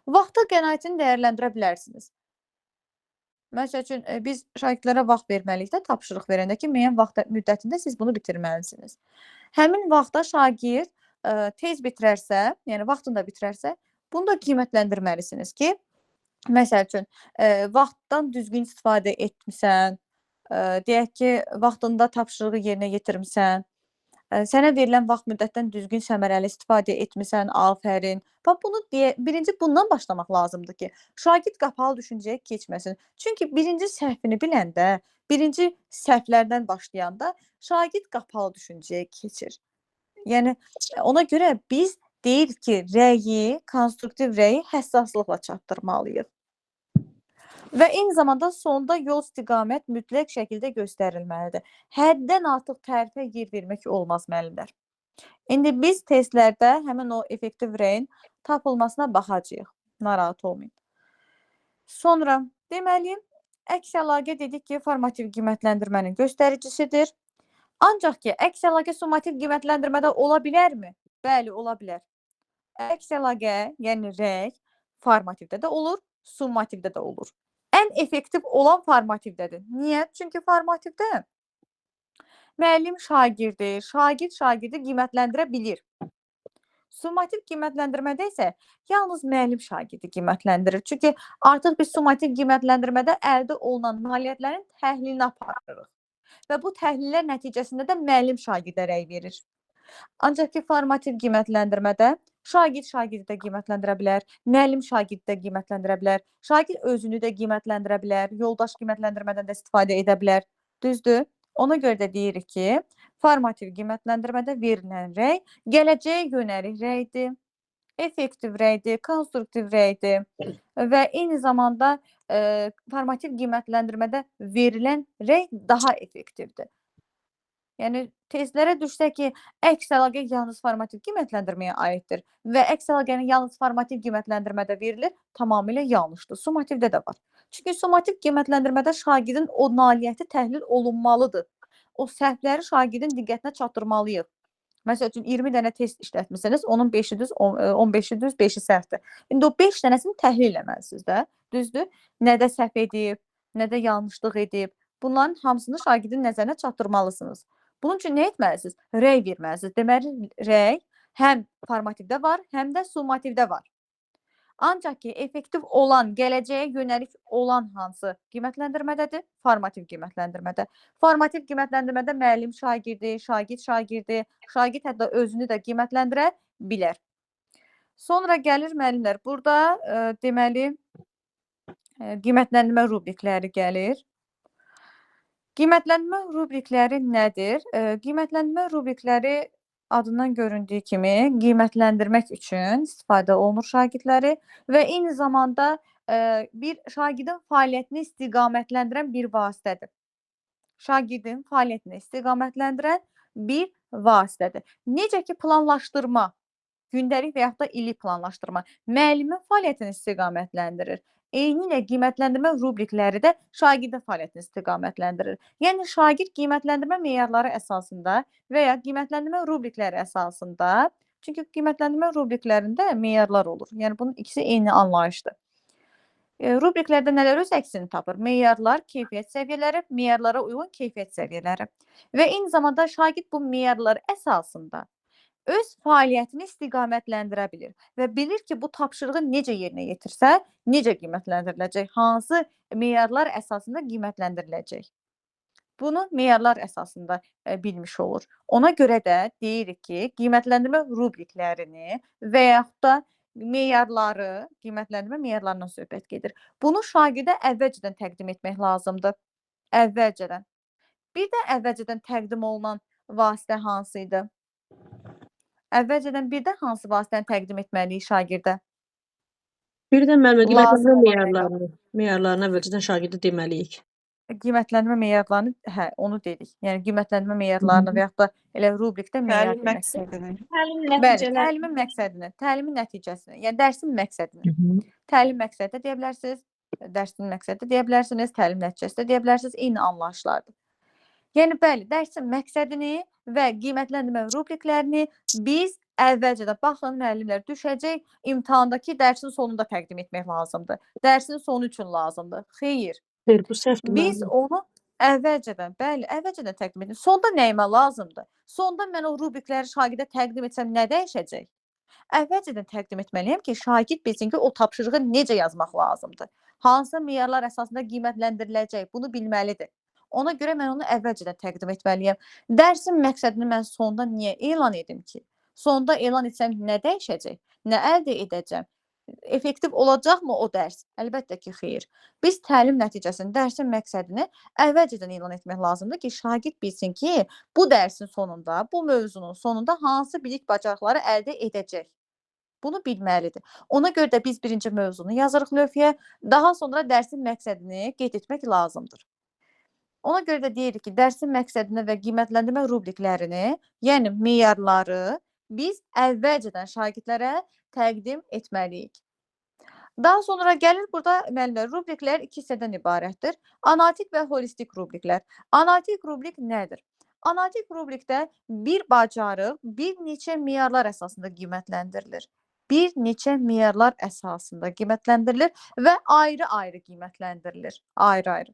[SPEAKER 1] vaxta qənaətini dəyərləndirə bilərsiniz. Məsəl üçün, biz şagirdlərə vaxt verməliyik də tapşırıq verəndə ki, müəyyən vaxt müddətində siz bunu bitirməlisiniz. Həmin vaxtda şagird tez bitirərsə, yəni vaxtında bitirərsə, bunu da qiymətləndirməlisiniz ki, məsəl üçün, vaxtdan düzgün istifadə etmisən, deyək ki, vaxtında tapşırığı yerinə yetirmisən, sənə verilən vaxt müddətdən düzgün səmərəli istifadə etmisən, afərin. Bax, birinci bundan başlamaq lazımdır ki, şagird qapalı düşüncəyə keçməsin. Çünki birinci səhvini biləndə, birinci səhvlərdən başlayanda şagird qapalı düşüncəyə keçir. Yəni, ona görə biz deyirik ki, rəyi, konstruktiv rəyi həssaslıqla çatdırmalıyıq. Və eyni zamanda sonda yol istiqamət mütləq şəkildə göstərilməlidir. Həddən artıq tərifə yer vermək olmaz, müəllimlər. İndi biz testlərdə həmin o effektiv rəyin tapılmasına baxacağıq. Narahat olmayın. Sonra, deməli, əks əlaqə dedik ki, formativ qiymətləndirmənin göstəricisidir. Ancaq ki, əks əlaqə summativ qiymətləndirmədə ola bilərmi? Bəli, ola bilər. Əks əlaqə, yəni rəy, formativdə də olur, summativdə də olur. Ən effektiv olan formativdədir. Niyə? Çünki formativdə müəllim şagirdi, şagird şagirdi qiymətləndirə bilir. Summativ qiymətləndirmədə isə yalnız müəllim şagirdi qiymətləndirir. Çünki artıq biz summativ qiymətləndirmədə əldə olunan nailiyyətlərin təhlilini aparırıq. Və bu təhlillər nəticəsində də müəllim şagirdə rəy verir. Ancaq ki, formativ qiymətləndirmədə şagird şagirdi də qiymətləndirə bilər, müəllim şagirdi də qiymətləndirə bilər, şagird özünü də qiymətləndirə bilər, yoldaş qiymətləndirmədən də istifadə edə bilər. Düzdür? Ona görə də deyirik ki, formativ qiymətləndirmədə verilən rəy gələcəyə yönəlik rəydir, effektiv rəydir, konstruktiv rəydir və eyni zamanda formativ qiymətləndirmədə verilən rəy daha effektivdir. Yəni, testlərə düşsə ki, əks əlaqə yalnız formativ qiymətləndirməyə aiddir və əks əlaqənin yalnız formativ qiymətləndirmədə verilir, tamamilə yanlışdır. Summativdə də var. Çünki summativ qiymətləndirmədə şagirdin o nailiyyəti təhlil olunmalıdır. O səhvləri şagirdin diqqətinə çatdırmalıyıq. Məsəl üçün, 20 dənə test işlətmisiniz, onun 5-i düz, 15-i düz, 5-i səhvdir. İndi o 5 dənəsini təhlil eləməlisiniz də, düzdür? Nədə səhv edib, nədə yanlışlıq edib, bunların hamısını şagirdin nəzərinə çatdırmalısınız. Bunun üçün nə etməlisiniz? Rəy verməlisiniz. Deməli, rəy həm formativdə var, həm də summativdə var. Ancaq ki, effektiv olan, gələcəyə yönəlik olan hansı qiymətləndirmədədir? Formativ qiymətləndirmədə. Formativ qiymətləndirmədə müəllim şagirdi, şagird şagirdi, şagird hətta özünü də qiymətləndirə bilər. Sonra gəlir müəllimlər, burada deməli, qiymətləndirmə rubrikləri gəlir. Qiymətləndirmə rubrikləri nədir? Qiymətləndirmə rubrikləri adından göründüyü kimi qiymətləndirmək üçün istifadə olunur şagirdləri və eyni zamanda bir şagirdin fəaliyyətini istiqamətləndirən bir vasitədir. Şagirdin fəaliyyətini istiqamətləndirən bir vasitədir. Necə ki, planlaşdırma. gündəlik və yaxud da illik planlaşdırma müəllimin fəaliyyətini istiqamətləndirir. Eynilə qiymətləndirmə rubrikləri də şagirdin fəaliyyətini istiqamətləndirir. Yəni şagird qiymətləndirmə meyarları əsasında və ya qiymətləndirmə rubrikləri əsasında, çünki qiymətləndirmə rubriklərində meyarlar olur. Yəni bunun ikisi eyni anlayışdır. Rubriklərdə nələr öz əksini tapır? Meyarlar, keyfiyyət səviyyələri, meyarlara uyğun keyfiyyət səviyyələri və eyni zamanda şagird bu meyarlar əsasında öz fəaliyyətini istiqamətləndirə bilir və bilir ki, bu tapşırığı necə yerinə yetirsə, necə qiymətləndiriləcək, hansı meyarlar əsasında qiymətləndiriləcək. Bunu meyarlar əsasında bilmiş olur. Ona görə də deyirik ki, qiymətləndirmə rubriklərini və yaxud da meyarları, qiymətləndirmə meyarlarından söhbət gedir. Bunu şagirdə əvvəlcədən təqdim etmək lazımdır. Əvvəlcədən. Bir də əvvəlcədən təqdim olunan vasitə hansı idi? Əvvəlcədən bir də hansı vasitəni təqdim etməliyik şagirdə?
[SPEAKER 2] Bir də müəllimə qiymətləndirmə
[SPEAKER 1] Lazım
[SPEAKER 2] meyarlarını əvvəlcədən şagirdə deməliyik.
[SPEAKER 1] Qiymətləndirmə meyarlarını, onu dedik. Yəni qiymətləndirmə meyarlarını və yaxud da elə rubrikdə meyar
[SPEAKER 3] Təlim
[SPEAKER 1] demək.
[SPEAKER 3] məqsədini.
[SPEAKER 1] Bəli, təlimin məqsədini, təlimin nəticəsini, yəni dərsin məqsədini. Təlim məqsədi də deyə bilərsiniz, dərsin məqsədi də deyə bilərsiniz, təlim nəticəsi də deyə bilərsiniz, eyni anlayışlardır. Yəni bəli, dərsin məqsədini və qiymətləndirmə rubriklərini biz əvvəlcədən baxın, müəllimlər düşəcək, imtahandakı dərsin sonunda təqdim etmək lazımdır. Dərsin sonu üçün lazımdır. Xeyr.
[SPEAKER 2] Xeyr, bu səhvdir
[SPEAKER 1] Biz
[SPEAKER 2] müəllim.
[SPEAKER 1] onu əvvəlcədən, bəli, əvvəlcədən təqdim edirik. Sonda nəyimə lazımdır? Sonda mən o rubrikləri şagirdə təqdim etsəm nə dəyişəcək? Əvvəlcədən təqdim etməliyəm ki, şagird bilsin ki, o tapşırığı necə yazmaq lazımdır. Hansı meyarlar əsasında qiymətləndiriləcək, bunu bilməlidir. Ona görə mən onu əvvəlcədən təqdim etməliyəm. Dərsin məqsədini mən sonda niyə elan edim ki? Sonda elan etsəm nə dəyişəcək? Nə əldə edəcəm? Effektiv olacaqmı o dərs? Əlbəttə ki, xeyr. Biz təlim nəticəsini, dərsin məqsədini əvvəlcədən elan etmək lazımdır ki, şagird bilsin ki, bu dərsin sonunda, bu mövzunun sonunda hansı bilik bacarıqları əldə edəcək. Bunu bilməlidir. Ona görə də biz birinci mövzunu yazırıq lövhəyə, daha sonra dərsin məqsədini qeyd etmək lazımdır. Ona görə də deyirik ki, dərsin məqsədini və qiymətləndirmə rubriklərini, yəni meyarları biz əvvəlcədən şagirdlərə təqdim etməliyik. Daha sonra gəlir burada müəllimlər, rubriklər iki hissədən ibarətdir. Analitik və holistik rubriklər. Analitik rubrik nədir? Analitik rubrikdə bir bacarıq bir neçə meyarlar əsasında qiymətləndirilir. Bir neçə meyarlar əsasında qiymətləndirilir və ayrı-ayrı qiymətləndirilir. Ayrı-ayrı.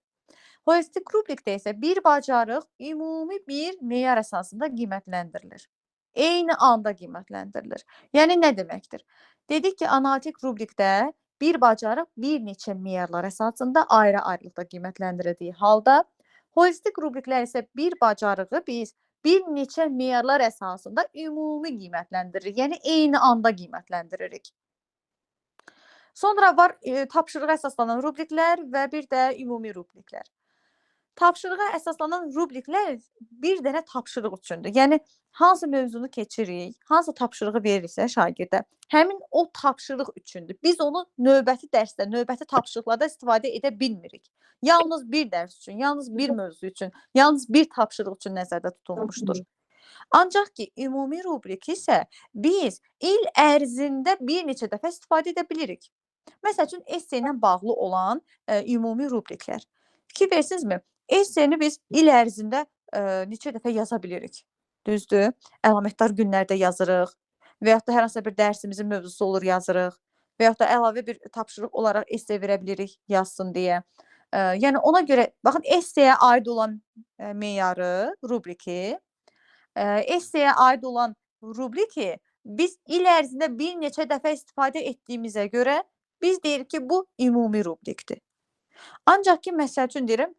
[SPEAKER 1] Holistik rubrikdə isə bir bacarıq ümumi bir meyar əsasında qiymətləndirilir. Eyni anda qiymətləndirilir. Yəni nə deməkdir? Dedik ki, analitik rubrikdə bir bacarıq bir neçə meyarlar əsasında ayrı-ayrılıqda qiymətləndirildiyi halda, holistik rubriklər isə bir bacarığı biz bir neçə meyarlar əsasında ümumi qiymətləndiririk. Yəni eyni anda qiymətləndiririk. Sonra var tapşırığa əsaslanan rubriklər və bir də ümumi rubriklər. Tapşırığa əsaslanan rubriklər bir dənə tapşırıq üçündür. Yəni hansı mövzunu keçirik, hansı tapşırığı veririksə şagirdə, həmin o tapşırıq üçündür. Biz onu növbəti dərsdə, növbəti tapşırıqlarda istifadə edə bilmirik. Yalnız bir dərs üçün, yalnız bir mövzu üçün, yalnız bir tapşırıq üçün nəzərdə tutulmuşdur. Ancaq ki, ümumi rubrik isə biz il ərzində bir neçə dəfə istifadə edə bilirik. Məsəl üçün, esse ilə bağlı olan ümumi rubriklər. Fikir versinizmi? Esseni biz il ərzində neçə dəfə yaza bilirik. Düzdür? Əlamətdar günlərdə yazırıq və yaxud da hər hansısa bir dərsimizin mövzusu olur yazırıq və yaxud da əlavə bir tapşırıq olaraq esse verə bilirik yazsın deyə. Yəni ona görə, baxın, esseyə aid olan meyarı, rubriki, esseyə aid olan rubriki biz il ərzində bir neçə dəfə istifadə etdiyimizə görə biz deyirik ki, bu ümumi rubrikdir. Ancaq ki, məsəl üçün deyirəm,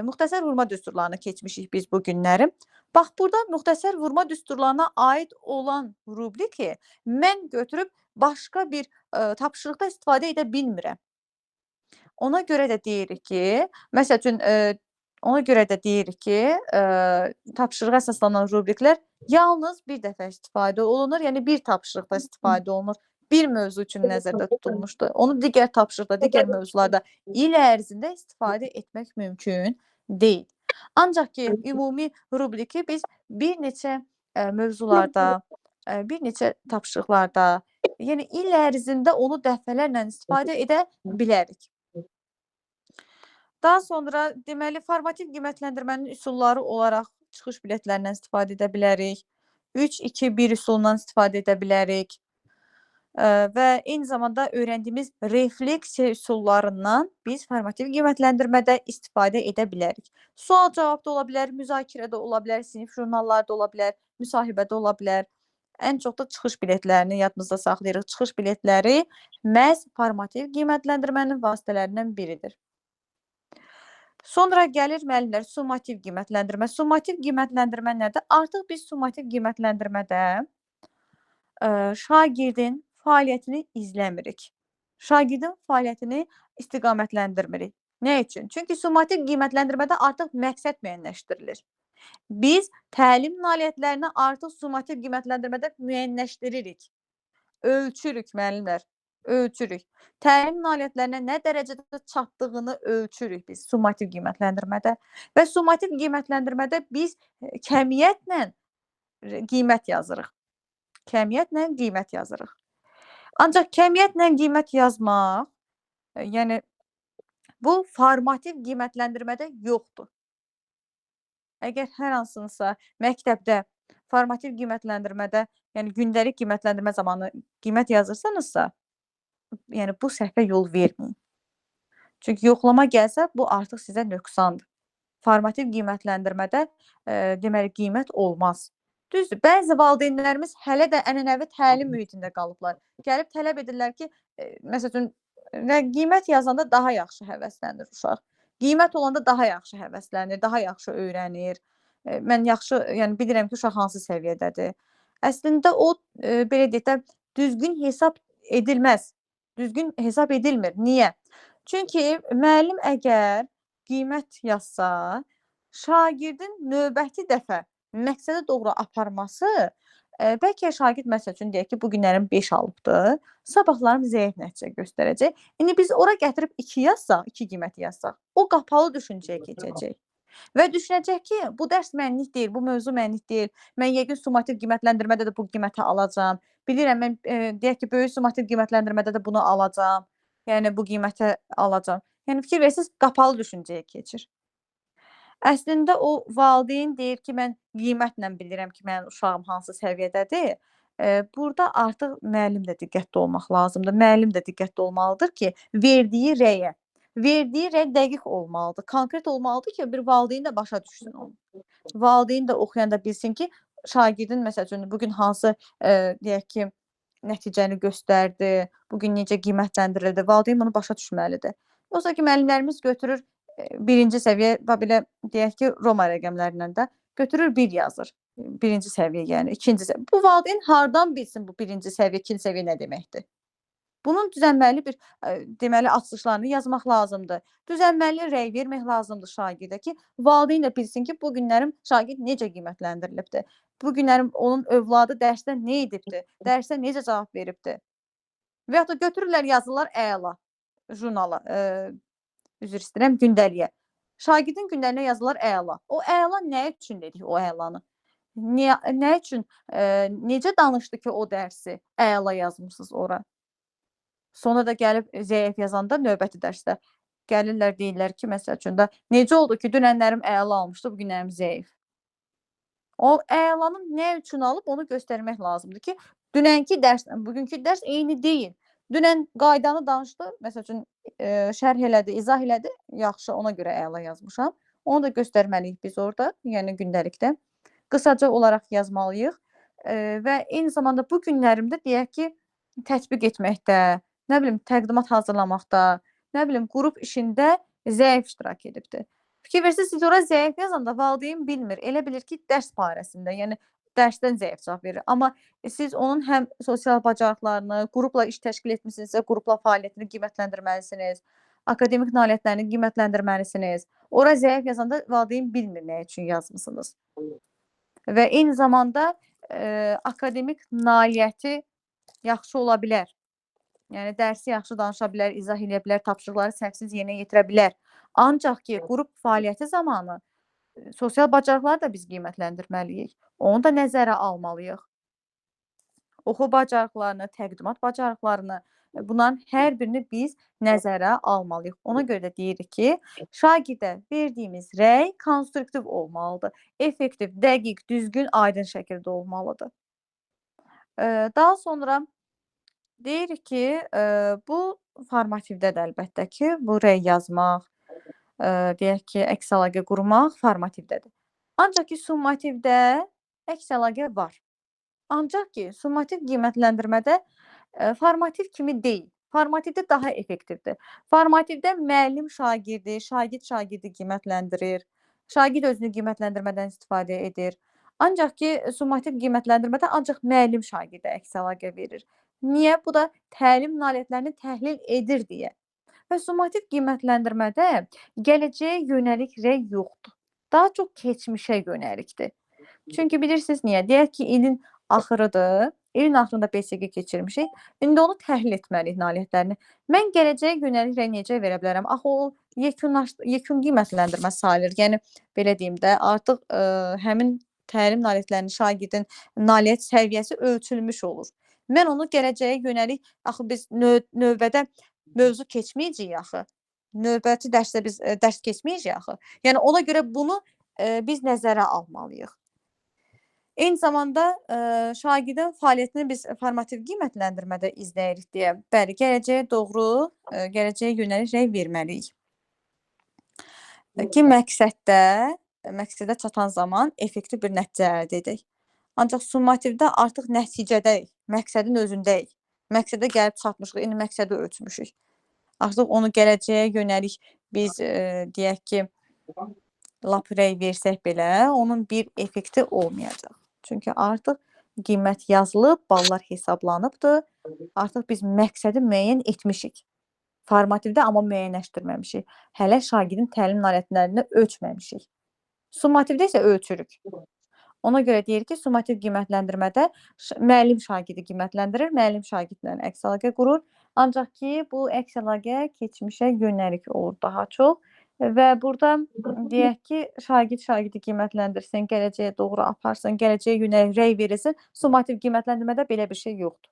[SPEAKER 1] müxtəsər vurma düsturlarını keçmişik biz bu günləri. Bax, burada müxtəsər vurma düsturlarına aid olan rubriki mən götürüb başqa bir tapşırıqda istifadə edə bilmirəm. Ona görə də deyirik ki, məsəl üçün, tapşırığa əsaslanan rubriklər yalnız bir dəfə istifadə olunur, yəni bir tapşırıqda istifadə olunur. Bir mövzu üçün nəzərdə tutulmuşdur. Onu digər tapşırıqda, digər mövzularda il ərzində istifadə etmək mümkün deyil. Ancaq ki, ümumi rubriki biz bir neçə mövzularda, bir neçə tapşırıqlarda, yəni il ərzində onu dəfələrlə istifadə edə bilərik. Daha sonra deməli formativ qiymətləndirmənin üsulları olaraq çıxış biletlərindən istifadə edə bilərik. 3-2-1 üsulundan istifadə edə bilərik. Və eyni zamanda öyrəndiyimiz refleksiya üsullarından biz formativ qiymətləndirmədə istifadə edə bilərik. Sual-cavab da ola bilər, müzakirə də ola bilər, sinif jurnalları da ola bilər, müsahibə də ola bilər. Ən çox da çıxış biletlərini yadımızda saxlayırıq. Çıxış biletləri məhz formativ qiymətləndirmənin vasitələrindən biridir. Sonra gəlir müəllimlər summativ qiymətləndirmə. Summativ qiymətləndirmə nədir? Artıq biz summativ qiymətləndirmədə şagirdin fəaliyyətini izləmirik. Şagirdin fəaliyyətini istiqamətləndirmirik. Nə üçün? Çünki summativ qiymətləndirmədə artıq məqsəd müəyyənləşdirilir. Biz təlim nailiyyətlərini artıq summativ qiymətləndirmədə müəyyənləşdiririk. Ölçürük müəllimlər, ölçürük. Təlim nailiyyətlərinə nə dərəcədə çatdığını ölçürük biz summativ qiymətləndirmədə. Və summativ qiymətləndirmədə biz kəmiyyətlə qiymət yazırıq. Kəmiyyətlə qiymət yazırıq. Ancaq kəmiyyətlə qiymət yazmaq, yəni bu formativ qiymətləndirmədə yoxdur. Əgər hər hansınsa məktəbdə formativ qiymətləndirmədə, yəni gündəlik qiymətləndirmə zamanı qiymət yazırsanızsa, yəni bu səhvə yol verməyin. Çünki yoxlama gəlsə, bu artıq sizə nöqsandır. Formativ qiymətləndirmədə deməli qiymət olmaz. Düzdür, bəzi valideynlərimiz hələ də ənənəvi təlim mühitində qalıblar. Gəlib tələb edirlər ki, məsəl üçün, qiymət yazanda daha yaxşı həvəslənir uşaq. Qiymət olanda daha yaxşı həvəslənir, daha yaxşı öyrənir. Mən yaxşı, yəni bilirəm ki, uşaq hansı səviyyədədir. Əslində o, belə deyək də, düzgün hesab edilməz. Düzgün hesab edilmir. Niyə? Çünki müəllim əgər qiymət yazsa, şagirdin növbəti dəfə məqsədə doğru aparması, bəlkə şagird məsəl üçün deyək ki, bu günlərim 5 alıbdır, sabahlarım zəif nəticə göstərəcək. İndi biz ora gətirib 2 yazsaq, 2 qiyməti yazsaq, o qapalı düşüncəyə keçəcək. Və düşünəcək ki, bu dərs mənlik deyil, bu mövzu mənlik deyil. Mən yəqin summativ qiymətləndirmədə də bu qiyməti alacağam. Bilirəm, mən deyək ki, böyük summativ qiymətləndirmədə də bunu alacağam. Yəni bu qiyməti alacağam. Yəni fikir versiniz, qapalı düşüncəyə keçir. Əslində o valideyn deyir ki, mən qiymətlə bilirəm ki, mənim uşağım hansı səviyyədədir. Burada artıq müəllim də diqqətli olmaq lazımdır. Müəllim də diqqətli olmalıdır ki, verdiyi rəyə dəqiq olmalıdır. Konkret olmalıdır ki, bir valideyn də başa düşsün onu. Valideyn də oxuyanda bilsin ki, şagirdin məsəl üçün bu gün hansı deyək ki, nəticəni göstərdi, bu gün necə qiymətləndirildi. Valideyn bunu başa düşməlidir. Yoxsa ki, müəllimlərimiz götürür birinci səviyyə, belə deyək ki, Roma rəqəmlərindən də götürür 1 yazır. Birinci səviyyə, yəni ikinci səviyyə. Bu valideyn hardan bilsin bu birinci səviyyə, ikinci səviyyə nə deməkdir? Bunun düzənməli bir deməli açılışlarını yazmaq lazımdır. Düzənməli rəy vermək lazımdır şagirdə ki, valideyn də bilsin ki, bu günlərim şagird necə qiymətləndirilibdir. Bu günlərim onun övladı dərsdə nə edibdir? Dərsə necə cavab veribdir? Və yaxud da götürürlər yazırlar əla jurnala, üzr istəyirəm, gündəliyə. Şagirdin gündəliyinə yazırlar əla. O əla nə üçün dedik o əlanı? Nə üçün, necə danışdı ki, o dərsi əla yazmısınız ora? Sonra da gəlib zəif yazanda növbəti dərsdə gəlirlər, deyirlər ki, məsəl üçün də necə oldu ki, dünənlərim əla almışdı, bu günlərim zəif. O əlanı nə üçün alıb onu göstərmək lazımdır ki, dünənki dərslə bugünkü dərs eyni deyil. Dünən qaydanı danışdı, məsəl üçün şərh elədi, izah elədi, yaxşı, ona görə əla yazmışam. Onu da göstərməliyik biz orada, yəni gündəlikdə. Qısaca olaraq yazmalıyıq və eyni zamanda bu günlərimdə deyək ki, tətbiq etməkdə, nə bilim, təqdimat hazırlamaqda, nə bilim, qrup işində zəif iştirak edibdir. Fikir versiniz, siz ora zəif yazanda valideyn bilmir, elə bilir ki, dərs barəsində, yəni dərsdən zəif cavab verir. Amma siz onun həm sosial bacarıqlarını, qrupla iş təşkil etmisinizsə, qrupla fəaliyyətini qiymətləndirməlisiniz, akademik nailiyyətlərini qiymətləndirməlisiniz. Ora zəif yazanda valideyn bilmir nə üçün yazmısınız. Və eyni zamanda akademik nailiyyəti yaxşı ola bilər. Yəni dərsi yaxşı danışa bilər, izah edə bilər, tapşırıqları səhvsiz yerinə yetirə bilər. Ancaq ki, qrup fəaliyyəti zamanı sosial bacarıqları da biz qiymətləndirməliyik. Onu da nəzərə almalıyıq. oxu bacarıqlarını, təqdimat bacarıqlarını, bunların hər birini biz nəzərə almalıyıq. Ona görə də deyirik ki, şagirdə verdiyimiz rəy konstruktiv olmalıdır, effektiv, dəqiq, düzgün, aydın şəkildə olmalıdır. Daha sonra deyirik ki, bu formativdə də əlbəttə ki, bu rəy yazmaq, deyək ki, əks əlaqə qurmaq formativdədir. Ancaq ki, summativdə əks əlaqə var. Ancaq ki, summativ qiymətləndirmədə formativ kimi deyil. Formativdə daha effektivdir. Formativdə müəllim şagirdi, şagird şagirdi qiymətləndirir, şagird özünü qiymətləndirmədən istifadə edir. Ancaq ki, summativ qiymətləndirmədə ancaq müəllim şagirdə əks əlaqə verir. Niyə? Bu da təlim nailiyyətlərini təhlil edir deyə. Və summativ qiymətləndirmədə gələcəyə yönəlik rəy yoxdur. Daha çox keçmişə yönəlikdir. Çünki bilirsiniz niyə? Deyək ki, ilin axırıdır. İlin axırında BSG keçirmişik. İndi onu təhlil etməliyik nailiyyətlərini. Mən gələcəyə yönəlik rəy necə verə bilərəm? Axı o yekun qiymətləndirmə sayılır. Yəni belə deyim də, artıq həmin təlim nailiyyətlərinin şagirdin nailiyyət səviyyəsi ölçülmüş olur. Mən onu gələcəyə yönəlik, axı biz növbədə mövzu keçməyəcəyik axı. Növbəti dərsdə biz dərs keçməyəcəyik axı. Yəni ona görə bunu biz nəzərə almalıyıq. Eyni zamanda şagirdin fəaliyyətini biz formativ qiymətləndirmədə izləyirik deyə, bəli, gələcəyə doğru, gələcəyə yönəlik rəy verməliyik. Ki, məqsədə çatan zaman effektiv bir nəticə əldə edək. Ancaq summativdə artıq nəticədəyik, məqsədin özündəyik. Məqsədə gəlib çatmışıq, indi məqsədi ölçmüşük. Artıq onu gələcəyə yönəlik biz deyək ki, lap rəy versək belə, onun bir effekti olmayacaq. Çünki artıq qiymət yazılıb, ballar hesablanıbdır. Artıq biz məqsədi müəyyən etmişik. Formativdə amma müəyyənləşdirməmişik. Hələ şagirdin təlim nailiyyətlərini ölçməmişik. Summativdə isə ölçürük. Ona görə deyir ki, summativ qiymətləndirmədə müəllim şagirdi qiymətləndirir, müəllim şagirdlə əks əlaqə qurur. Ancaq ki, bu əks əlaqə keçmişə yönəlik olur daha çox. Və burada deyək ki, şagirdi qiymətləndirsin, gələcəyə doğru aparsın, gələcəyə yönəlik rəy verilsin. Summativ qiymətləndirmədə belə bir şey yoxdur.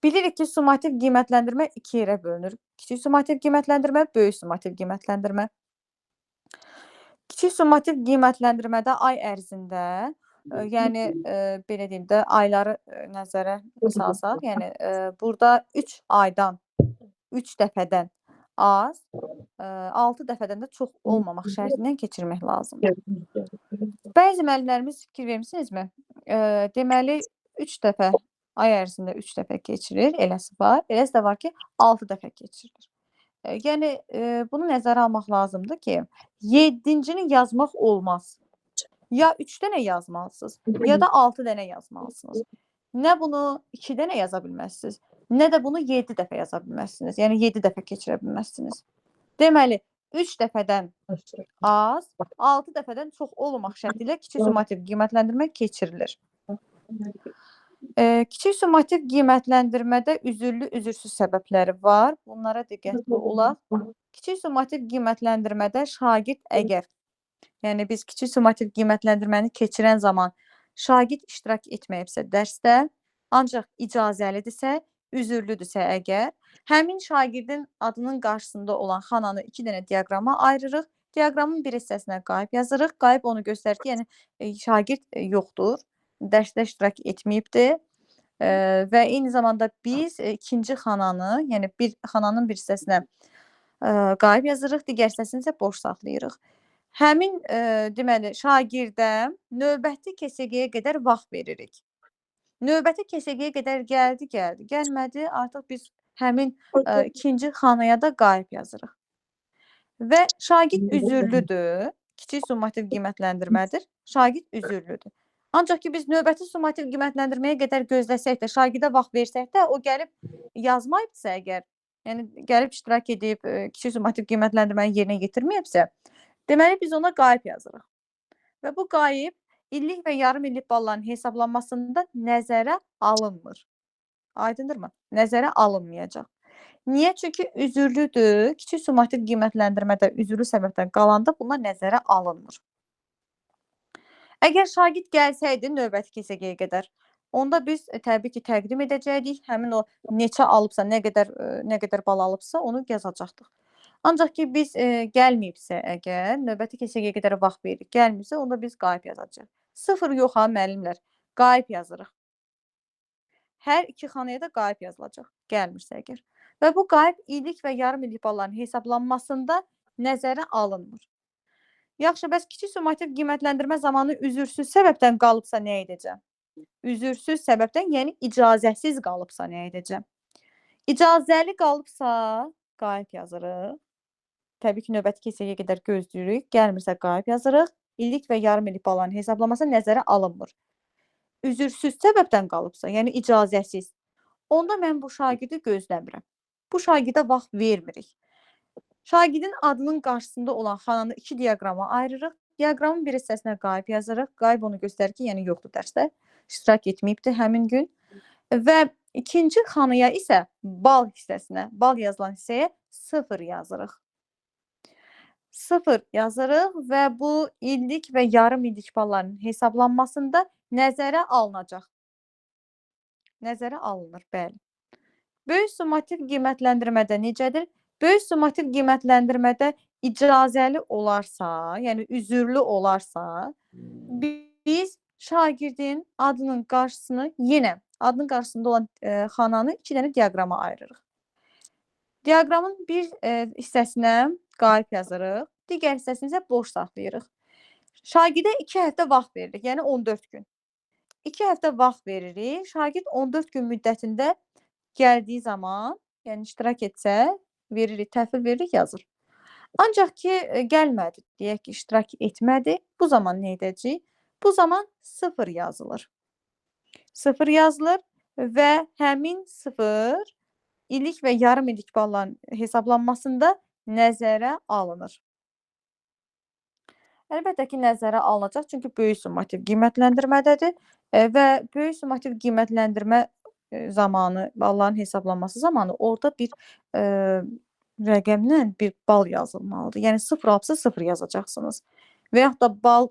[SPEAKER 1] Bilirik ki, summativ qiymətləndirmə iki yerə bölünür. Kiçik summativ qiymətləndirmə, böyük summativ qiymətləndirmə. Kiçik summativ qiymətləndirmədə ay ərzində, yəni belə deyim də, ayları nəzərə salsaq, yəni burada 3 aydan, 3 dəfədən az, 6 dəfədən də çox olmamaq şərtindən keçirmək lazımdır. Bəzi müəllimlərimiz fikir vermisinizmi? Deməli, 3 dəfə, ay ərzində 3 dəfə keçirir, eləsi var. Eləsi də var ki, 6 dəfə keçirilir. Yəni, bunu nəzərə almaq lazımdır ki, 7-cini yazmaq olmaz. Ya 3 dənə yazmalısınız, ya da 6 dənə yazmalısınız. Nə bunu 2 dənə yaza bilməzsiniz, nə də bunu 7 dəfə yaza bilməzsiniz. Yəni, 7 dəfə keçirə bilməzsiniz. Deməli, 3 dəfədən az, 6 dəfədən çox olmamaq şərti ilə kiçik summativ qiymətləndirmə keçirilir. Kiçik summativ qiymətləndirmədə üzürlü, üzürsüz səbəbləri var. Bunlara diqqətli olaq. Kiçik summativ qiymətləndirmədə şagird əgər, yəni biz kiçik summativ qiymətləndirməni keçirən zaman şagird iştirak etməyibsə dərsdə, ancaq icazəlidirsə, üzürlüdürsə əgər, həmin şagirdin adının qarşısında olan xananı 2 dənə diaqrama ayırırıq. Diaqramın bir hissəsinə qayıb yazırıq. Qayıb onu göstərir ki, yəni şagird yoxdur, dərsdə iştirak etməyibdir. Və eyni zamanda biz ikinci xananı, yəni xananın bir hissəsinə qayıb yazırıq, digər hissəsini isə boş saxlayırıq. Həmin deməli şagirdə növbəti KSG-yə qədər vaxt veririk. Növbəti KSG-yə qədər gəlmədi, artıq biz həmin ikinci xanaya da qayıb yazırıq. Və şagird üzürlüdür, kiçik summativ qiymətləndirmədir, şagird üzürlüdür. Ancaq ki, biz növbəti summativ qiymətləndirməyə qədər gözləsək də, şagirdə vaxt versək də, o gəlib yazmayıbsa əgər, yəni gəlib iştirak edib, kiçik summativ qiymətləndirməni yerinə yetirməyibsə, deməli biz ona qayıb yazırıq. Və bu qayıb illik və yarım illik balların hesablanmasında nəzərə alınmır. Aydındırmı? Nəzərə alınmayacaq. Niyə? Çünki üzürlüdür, kiçik summativ qiymətləndirmədə üzürlü səbəbdən qalanda bunlar nəzərə alınmır. Əgər şagird gəlsəydi növbəti KSG-yə qədər, onda biz təbii ki, təqdim edəcəyik. Həmin o neçə alıbsa, nə qədər bal alıbsa, onu yazacaqdıq. Ancaq ki, biz gəlməyibsə əgər, növbəti KSG-yə qədər vaxt veririk, gəlməyibsə, onda biz qayıb yazacağıq. 0 yox ha, müəllimlər, qayıb yazırıq. Hər iki xanaya da qayıb yazılacaq, gəlmirsə əgər. Və bu qayıb illik və yarım illik balların hesablanmasında nəzərə alınmır. Yaxşı, bəs kiçik summativ qiymətləndirmə zamanı üzürsüz səbəbdən qalıbsa nə edəcəm? Üzürsüz səbəbdən, yəni icazəsiz qalıbsa nə edəcəm? İcazəli qalıbsa qayıb yazırıq. Təbii ki, növbəti KSG-yə qədər gözləyirik. Gəlmirsə qayıb yazırıq. İllik və yarım illik balların hesablanması nəzərə alınmır. Üzürsüz səbəbdən qalıbsa, yəni icazəsiz, onda mən bu şagirdi gözləmirəm. Bu şagirdə vaxt vermirik. Şagirdin adının qarşısında olan xananı 2 diaqrama ayırırıq. Diaqramın bir hissəsinə qayıb yazırıq. Qayıb onu göstərir ki, yəni yoxdur dərsdə. İştirak etməyibdir həmin gün. Və ikinci xanaya isə bal hissəsinə, bal yazılan hissəyə 0 yazırıq. 0 yazırıq və bu illik və yarım illik balların hesablanmasında nəzərə alınacaq. Nəzərə alınır, bəli. Böyük summativ qiymətləndirmədə necədir? Böyük summativ qiymətləndirmədə icazəli olarsa, yəni üzürlü olarsa, biz şagirdin adının qarşısını yenə adının qarşısında olan xananı 2 dənə diaqrama ayırırıq. Diaqramın bir hissəsinə qayıb yazırıq, digər hissəsini isə boş saxlayırıq. Şagirdə 2 həftə vaxt veririk, yəni 14 gün. 2 həftə vaxt veririk. Şagird 14 gün müddətində gəldiyi zaman, yəni iştirak etsə, veririk, təhvil veririk, yazır. Ancaq ki, gəlmədi, deyək ki, iştirak etmədi. Bu zaman nə edəcəyik? Bu zaman 0 yazılır. 0 yazılır və həmin 0 illik və yarım illik balların hesablanmasında nəzərə alınır. Əlbəttə ki, nəzərə alınacaq, çünki böyük summativ qiymətləndirmədədir və böyük summativ qiymətləndirmə zamanı, balların hesablanması zamanı orada bir rəqəmlə bir bal yazılmalıdır. Yəni 0 alıbsa 0 yazacaqsınız. Və yaxud da bal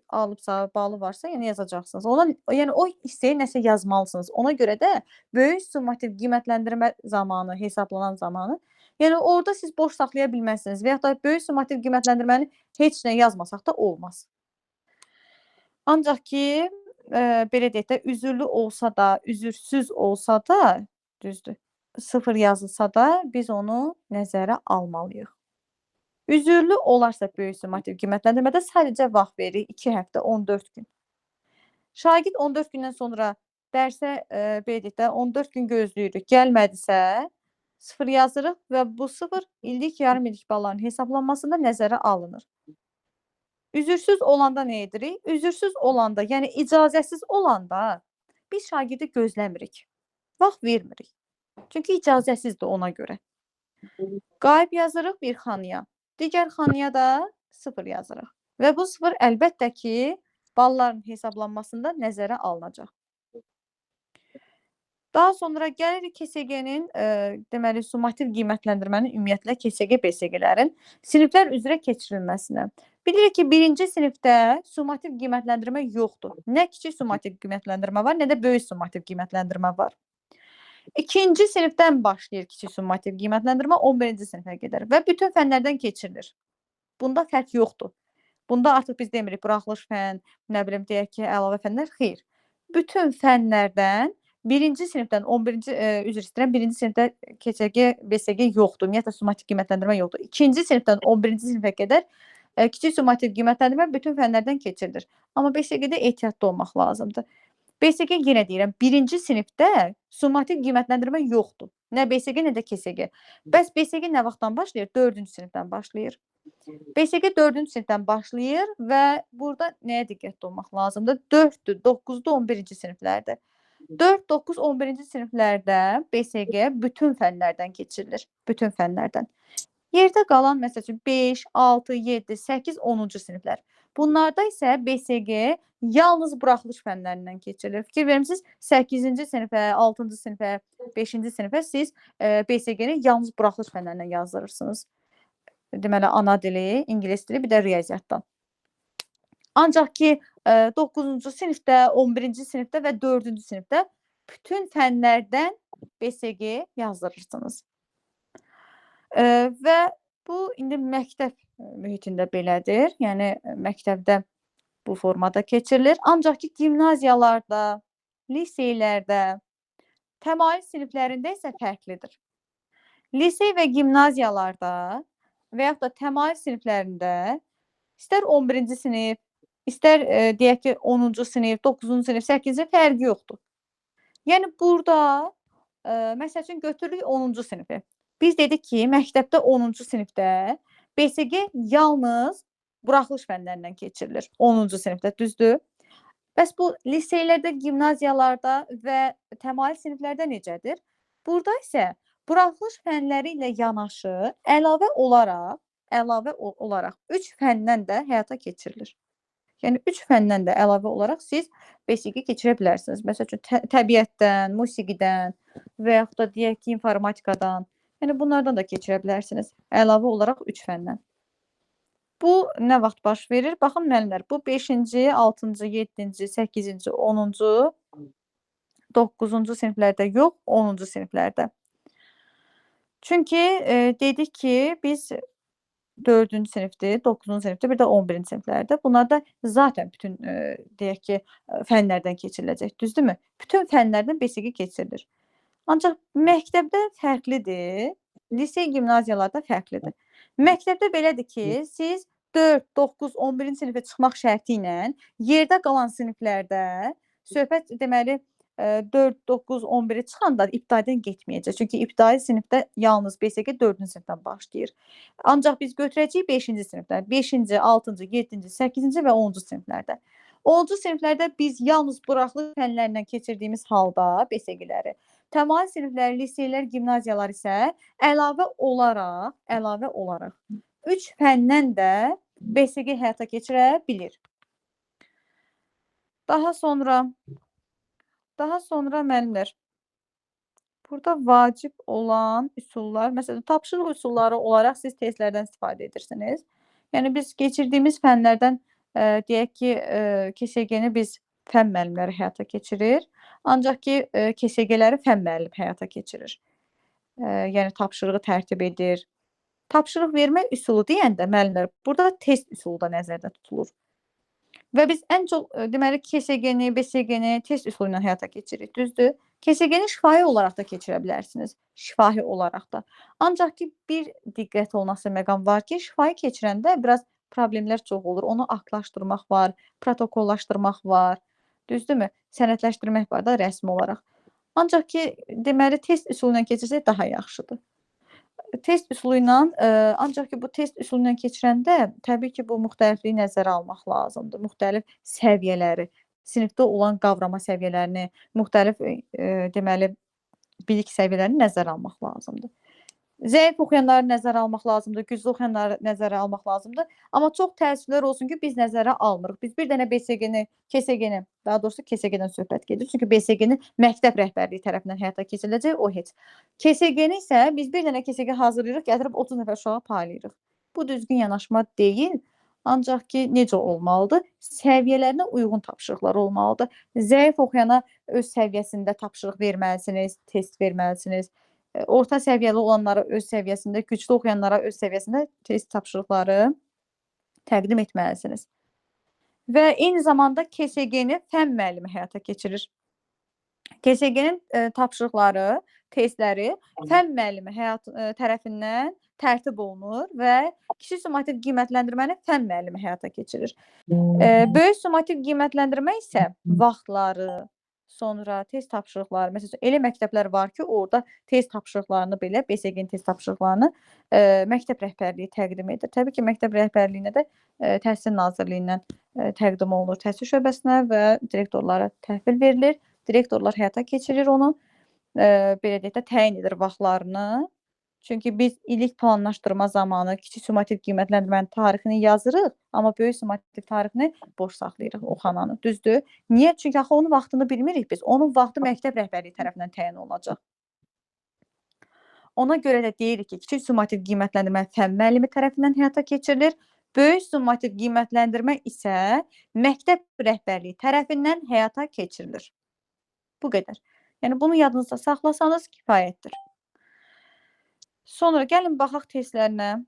[SPEAKER 1] alıbsa, balı varsa, yəni yazacaqsınız. Yəni o hissəyə nəsə yazmalısınız. Ona görə də böyük summativ qiymətləndirmə zamanı, hesablanan zamanı, yəni orada siz boş saxlaya bilməzsiniz. Və yaxud da böyük summativ qiymətləndirməni heç nə yazmasaq da olmaz. Ancaq ki, belə deyək də, üzürlü olsa da, üzürsüz olsa da, düzdür, 0 yazılsa da biz onu nəzərə almalıyıq. Üzürlü olarsa böyük summativ qiymətləndirmədə sadəcə vaxt veririk 2 həftə, 14 gün. Şagird 14 gündən sonra dərsə, belə deyək də, 14 gün gözləyirik, gəlmədisə 0 yazırıq və bu 0 illik, yarım illik balların hesablanmasında nəzərə alınır. Üzürsüz olanda nə edirik? Üzürsüz olanda, yəni icazəsiz olanda biz şagirdi gözləmirik, vaxt vermirik. Çünki icazəsizdir ona görə. Qayıb yazırıq bir xanaya, digər xanaya da 0 yazırıq. Və bu 0 əlbəttə ki, balların hesablanmasında nəzərə alınacaq. Daha sonra gəlirik KSG-nin, deməli, summativ qiymətləndirmənin ümumiyyətlə KSG, BSG-lərin siniflər üzrə keçirilməsinə. Bilirik ki, birinci sinifdə summativ qiymətləndirmə yoxdur. Nə kiçik summativ qiymətləndirmə var, nə də böyük summativ qiymətləndirmə var. İkinci sinifdən başlayır kiçik summativ qiymətləndirmə, 11-ci sinifə qədər və bütün fənlərdən keçirilir. Bunda fərq yoxdur. Bunda artıq biz demirik, buraxılış fən, nə bilim, deyək ki, əlavə fənlər, xeyr. Bütün fənlərdən birinci sinifdən 11-ci, üzr istəyirəm, birinci sinifdə KSG, BSG yoxdur. Ümumiyyətlə, summativ qiymətləndirmə yoxdur. İkinci sinifdən 11-ci sinifə qədər kiçik summativ qiymətləndirmə bütün fənlərdən keçirilir. Amma BSG-də ehtiyatlı olmaq lazımdır. BSG yenə deyirəm, birinci sinifdə summativ qiymətləndirmə yoxdur. Nə BSG, nə də KSG. Bəs BSG nə vaxtdan başlayır? 4-cü sinifdən başlayır. BSG 4-cü sinifdən başlayır və burada nəyə diqqətli olmaq lazımdır? 4-dür, 9-dur, 11-ci siniflərdə. 4, 9, 11-ci siniflərdə BSG bütün fənlərdən keçirilir. Bütün fənlərdən. Yerdə qalan, məsəl üçün, 5, 6, 7, 8, 10-cu siniflər. Bunlarda isə BSG yalnız buraxılış fənlərindən keçirilir. Fikir verimsiz, 8-ci sinifə, 6-cı sinifə, 5-ci sinifə siz BSG-ni yalnız buraxılış fənlərindən yazdırırsınız. Deməli, ana dili, ingilis dili, bir də riyaziyyatdan. Ancaq ki, 9-cu sinifdə, 11-ci sinifdə və 4-cü sinifdə bütün fənlərdən BSG yazdırırsınız. Və bu indi məktəb mühitində belədir. Yəni məktəbdə bu formada keçirilir. Ancaq ki, gimnaziyalarda, liseylərdə, təmayül siniflərində isə fərqlidir. Lisey və gimnaziyalarda və yaxud da təmayül siniflərində istər 11-ci sinif, istər deyək ki, 10-cu sinif, 9-cu sinif, 8-ci fərqi yoxdur. Yəni burada məsəl üçün götürürük 10-cu sinifi. Biz dedik ki, məktəbdə 10-cu sinifdə BSG yalnız buraxılış fənlərindən keçirilir 10-cu sinifdə, düzdür? Bəs bu liseylərdə, gimnaziyalarda və təmayül siniflərdə necədir? Burada isə buraxılış fənləri ilə yanaşı əlavə olaraq 3 fəndən də həyata keçirilir. Yəni 3 fəndən də əlavə olaraq siz BSG keçirə bilərsiniz. Məsəl üçün təbiətdən, musiqidən və yaxud da deyək ki, informatikadan. Yəni bunlardan da keçirə bilərsiniz. Əlavə olaraq 3 fəndən. Bu nə vaxt baş verir? Baxın müəllimlər, bu 5-ci, 6-cı, 7-ci, 8-ci, 10-cu, 9-cu siniflərdə yox, 10-cu siniflərdə. Çünki dedik ki, biz 4-cü sinifdir, 9-cu sinifdir, bir də 11-ci siniflərdə. Bunlarda zaten bütün deyək ki, fənlərdən keçiriləcək, düzdürmü? Bütün fənlərdən BSG keçirilir. Ancaq məktəbdə fərqlidir, lisey, gimnaziyalarda fərqlidir. Məktəbdə belədir ki, siz 4, 9, 11-ci sinifə çıxmaq şərti ilə yerdə qalan siniflərdə söhbət deməli 4, 9, 11-ə çıxanda ibtidaidən getməyəcək. Çünki ibtidai sinifdə yalnız BSG 4-cü sinifdən başlayır. Ancaq biz götürəcəyik 5-ci sinifdə. 5-ci, 6-cı, 7-ci, 8-ci və 10-cu siniflərdə. 10-cu siniflərdə biz yalnız buraxılış fənlərindən keçirdiyimiz halda BSG-ləri, təmayül sinifləri, liseylər, gimnaziyalar isə əlavə olaraq 3 fəndən də BSG həyata keçirə bilir. Daha sonra müəllimlər, burada vacib olan üsullar, məsələn, tapşırıq üsulları olaraq siz testlərdən istifadə edirsiniz. Yəni biz keçirdiyimiz fənlərdən deyək ki, KSG-ni biz fən müəllimləri həyata keçirir. Ancaq ki, KSG-ləri fən müəllim həyata keçirir. Yəni tapşırığı tərtib edir. Tapşırıq vermə üsulu deyəndə müəllimlər, burada test üsulu da nəzərdə tutulur. Və biz ən çox deməli KSG-ni, BSG-ni test üsulu ilə həyata keçiririk, düzdür? KSG-ni şifahi olaraq da keçirə bilərsiniz, şifahi olaraq da. Ancaq ki, bir diqqət olunası məqam var ki, şifahi keçirəndə biraz problemlər çox olur. Onu aktlaşdırmaq var, protokollaşdırmaq var, düzdürmü? Sənədləşdirmək var da rəsmi olaraq. Ancaq ki, deməli test üsulu ilə keçirsək daha yaxşıdır. Test üsulu ilə, ancaq ki, bu test üsulu ilə keçirəndə təbii ki, bu müxtəlifliyi nəzərə almaq lazımdır. Müxtəlif səviyyələri, sinifdə olan qavrama səviyyələrini, müxtəlif deməli bilik səviyyələrini nəzərə almaq lazımdır. Zəif oxuyanları nəzərə almaq lazımdır, güclü oxuyanları nəzərə almaq lazımdır. Amma çox təəssüflər olsun ki, biz nəzərə almırıq. Biz bir dənə BSG-ni, KSG-ni, daha doğrusu KSG-dən söhbət gedir. Çünki BSG-ni məktəb rəhbərliyi tərəfindən həyata keçiriləcək, o heç. KSG-ni isə biz bir dənə KSG hazırlayırıq, gətirib 30 nəfər uşağa paylayırıq. Bu düzgün yanaşma deyil. Ancaq ki, necə olmalıdır? Səviyyələrinə uyğun tapşırıqlar olmalıdır. Zəif oxuyana öz səviyyəsində tapşırıq verməlisiniz, test verməlisiniz. Orta səviyyəli olanlara öz səviyyəsində, güclü oxuyanlara öz səviyyəsində test tapşırıqları təqdim etməlisiniz. Və eyni zamanda KSG-ni fən müəllimi həyata keçirir. KSG-nin tapşırıqları, testləri fən müəllimi tərəfindən tərtib olunur və kiçik summativ qiymətləndirməni fən müəllimi həyata keçirir. Böyük summativ qiymətləndirimək isə vaxtları, sonra test tapşırıqları, məsələn, elə məktəblər var ki, orada test tapşırıqlarını belə, BSG-nin test tapşırıqlarını məktəb rəhbərliyi təqdim edir. Təbii ki, məktəb rəhbərliyinə də Təhsil Nazirliyindən təqdim olunur təhsil şöbəsinə və direktorlara təhvil verilir. Direktorlar həyata keçirir onu, belə deyək də, təyin edir vaxtlarını. Çünki biz illik planlaşdırma zamanı kiçik summativ qiymətləndirmənin tarixini yazırıq, amma böyük summativ tarixini boş saxlayırıq o xananı, düzdür? Niyə? Çünki axı onun vaxtını bilmirik biz. Onun vaxtı məktəb rəhbərliyi tərəfindən təyin olunacaq. Ona görə də deyirik ki, kiçik summativ qiymətləndirmə fən müəllimi tərəfindən həyata keçirilir. Böyük summativ qiymətləndirmə isə məktəb rəhbərliyi tərəfindən həyata keçirilir. Bu qədər. Yəni bunu yadınızda saxlasanız kifayətdir. Sonra gəlin baxaq testlərinə.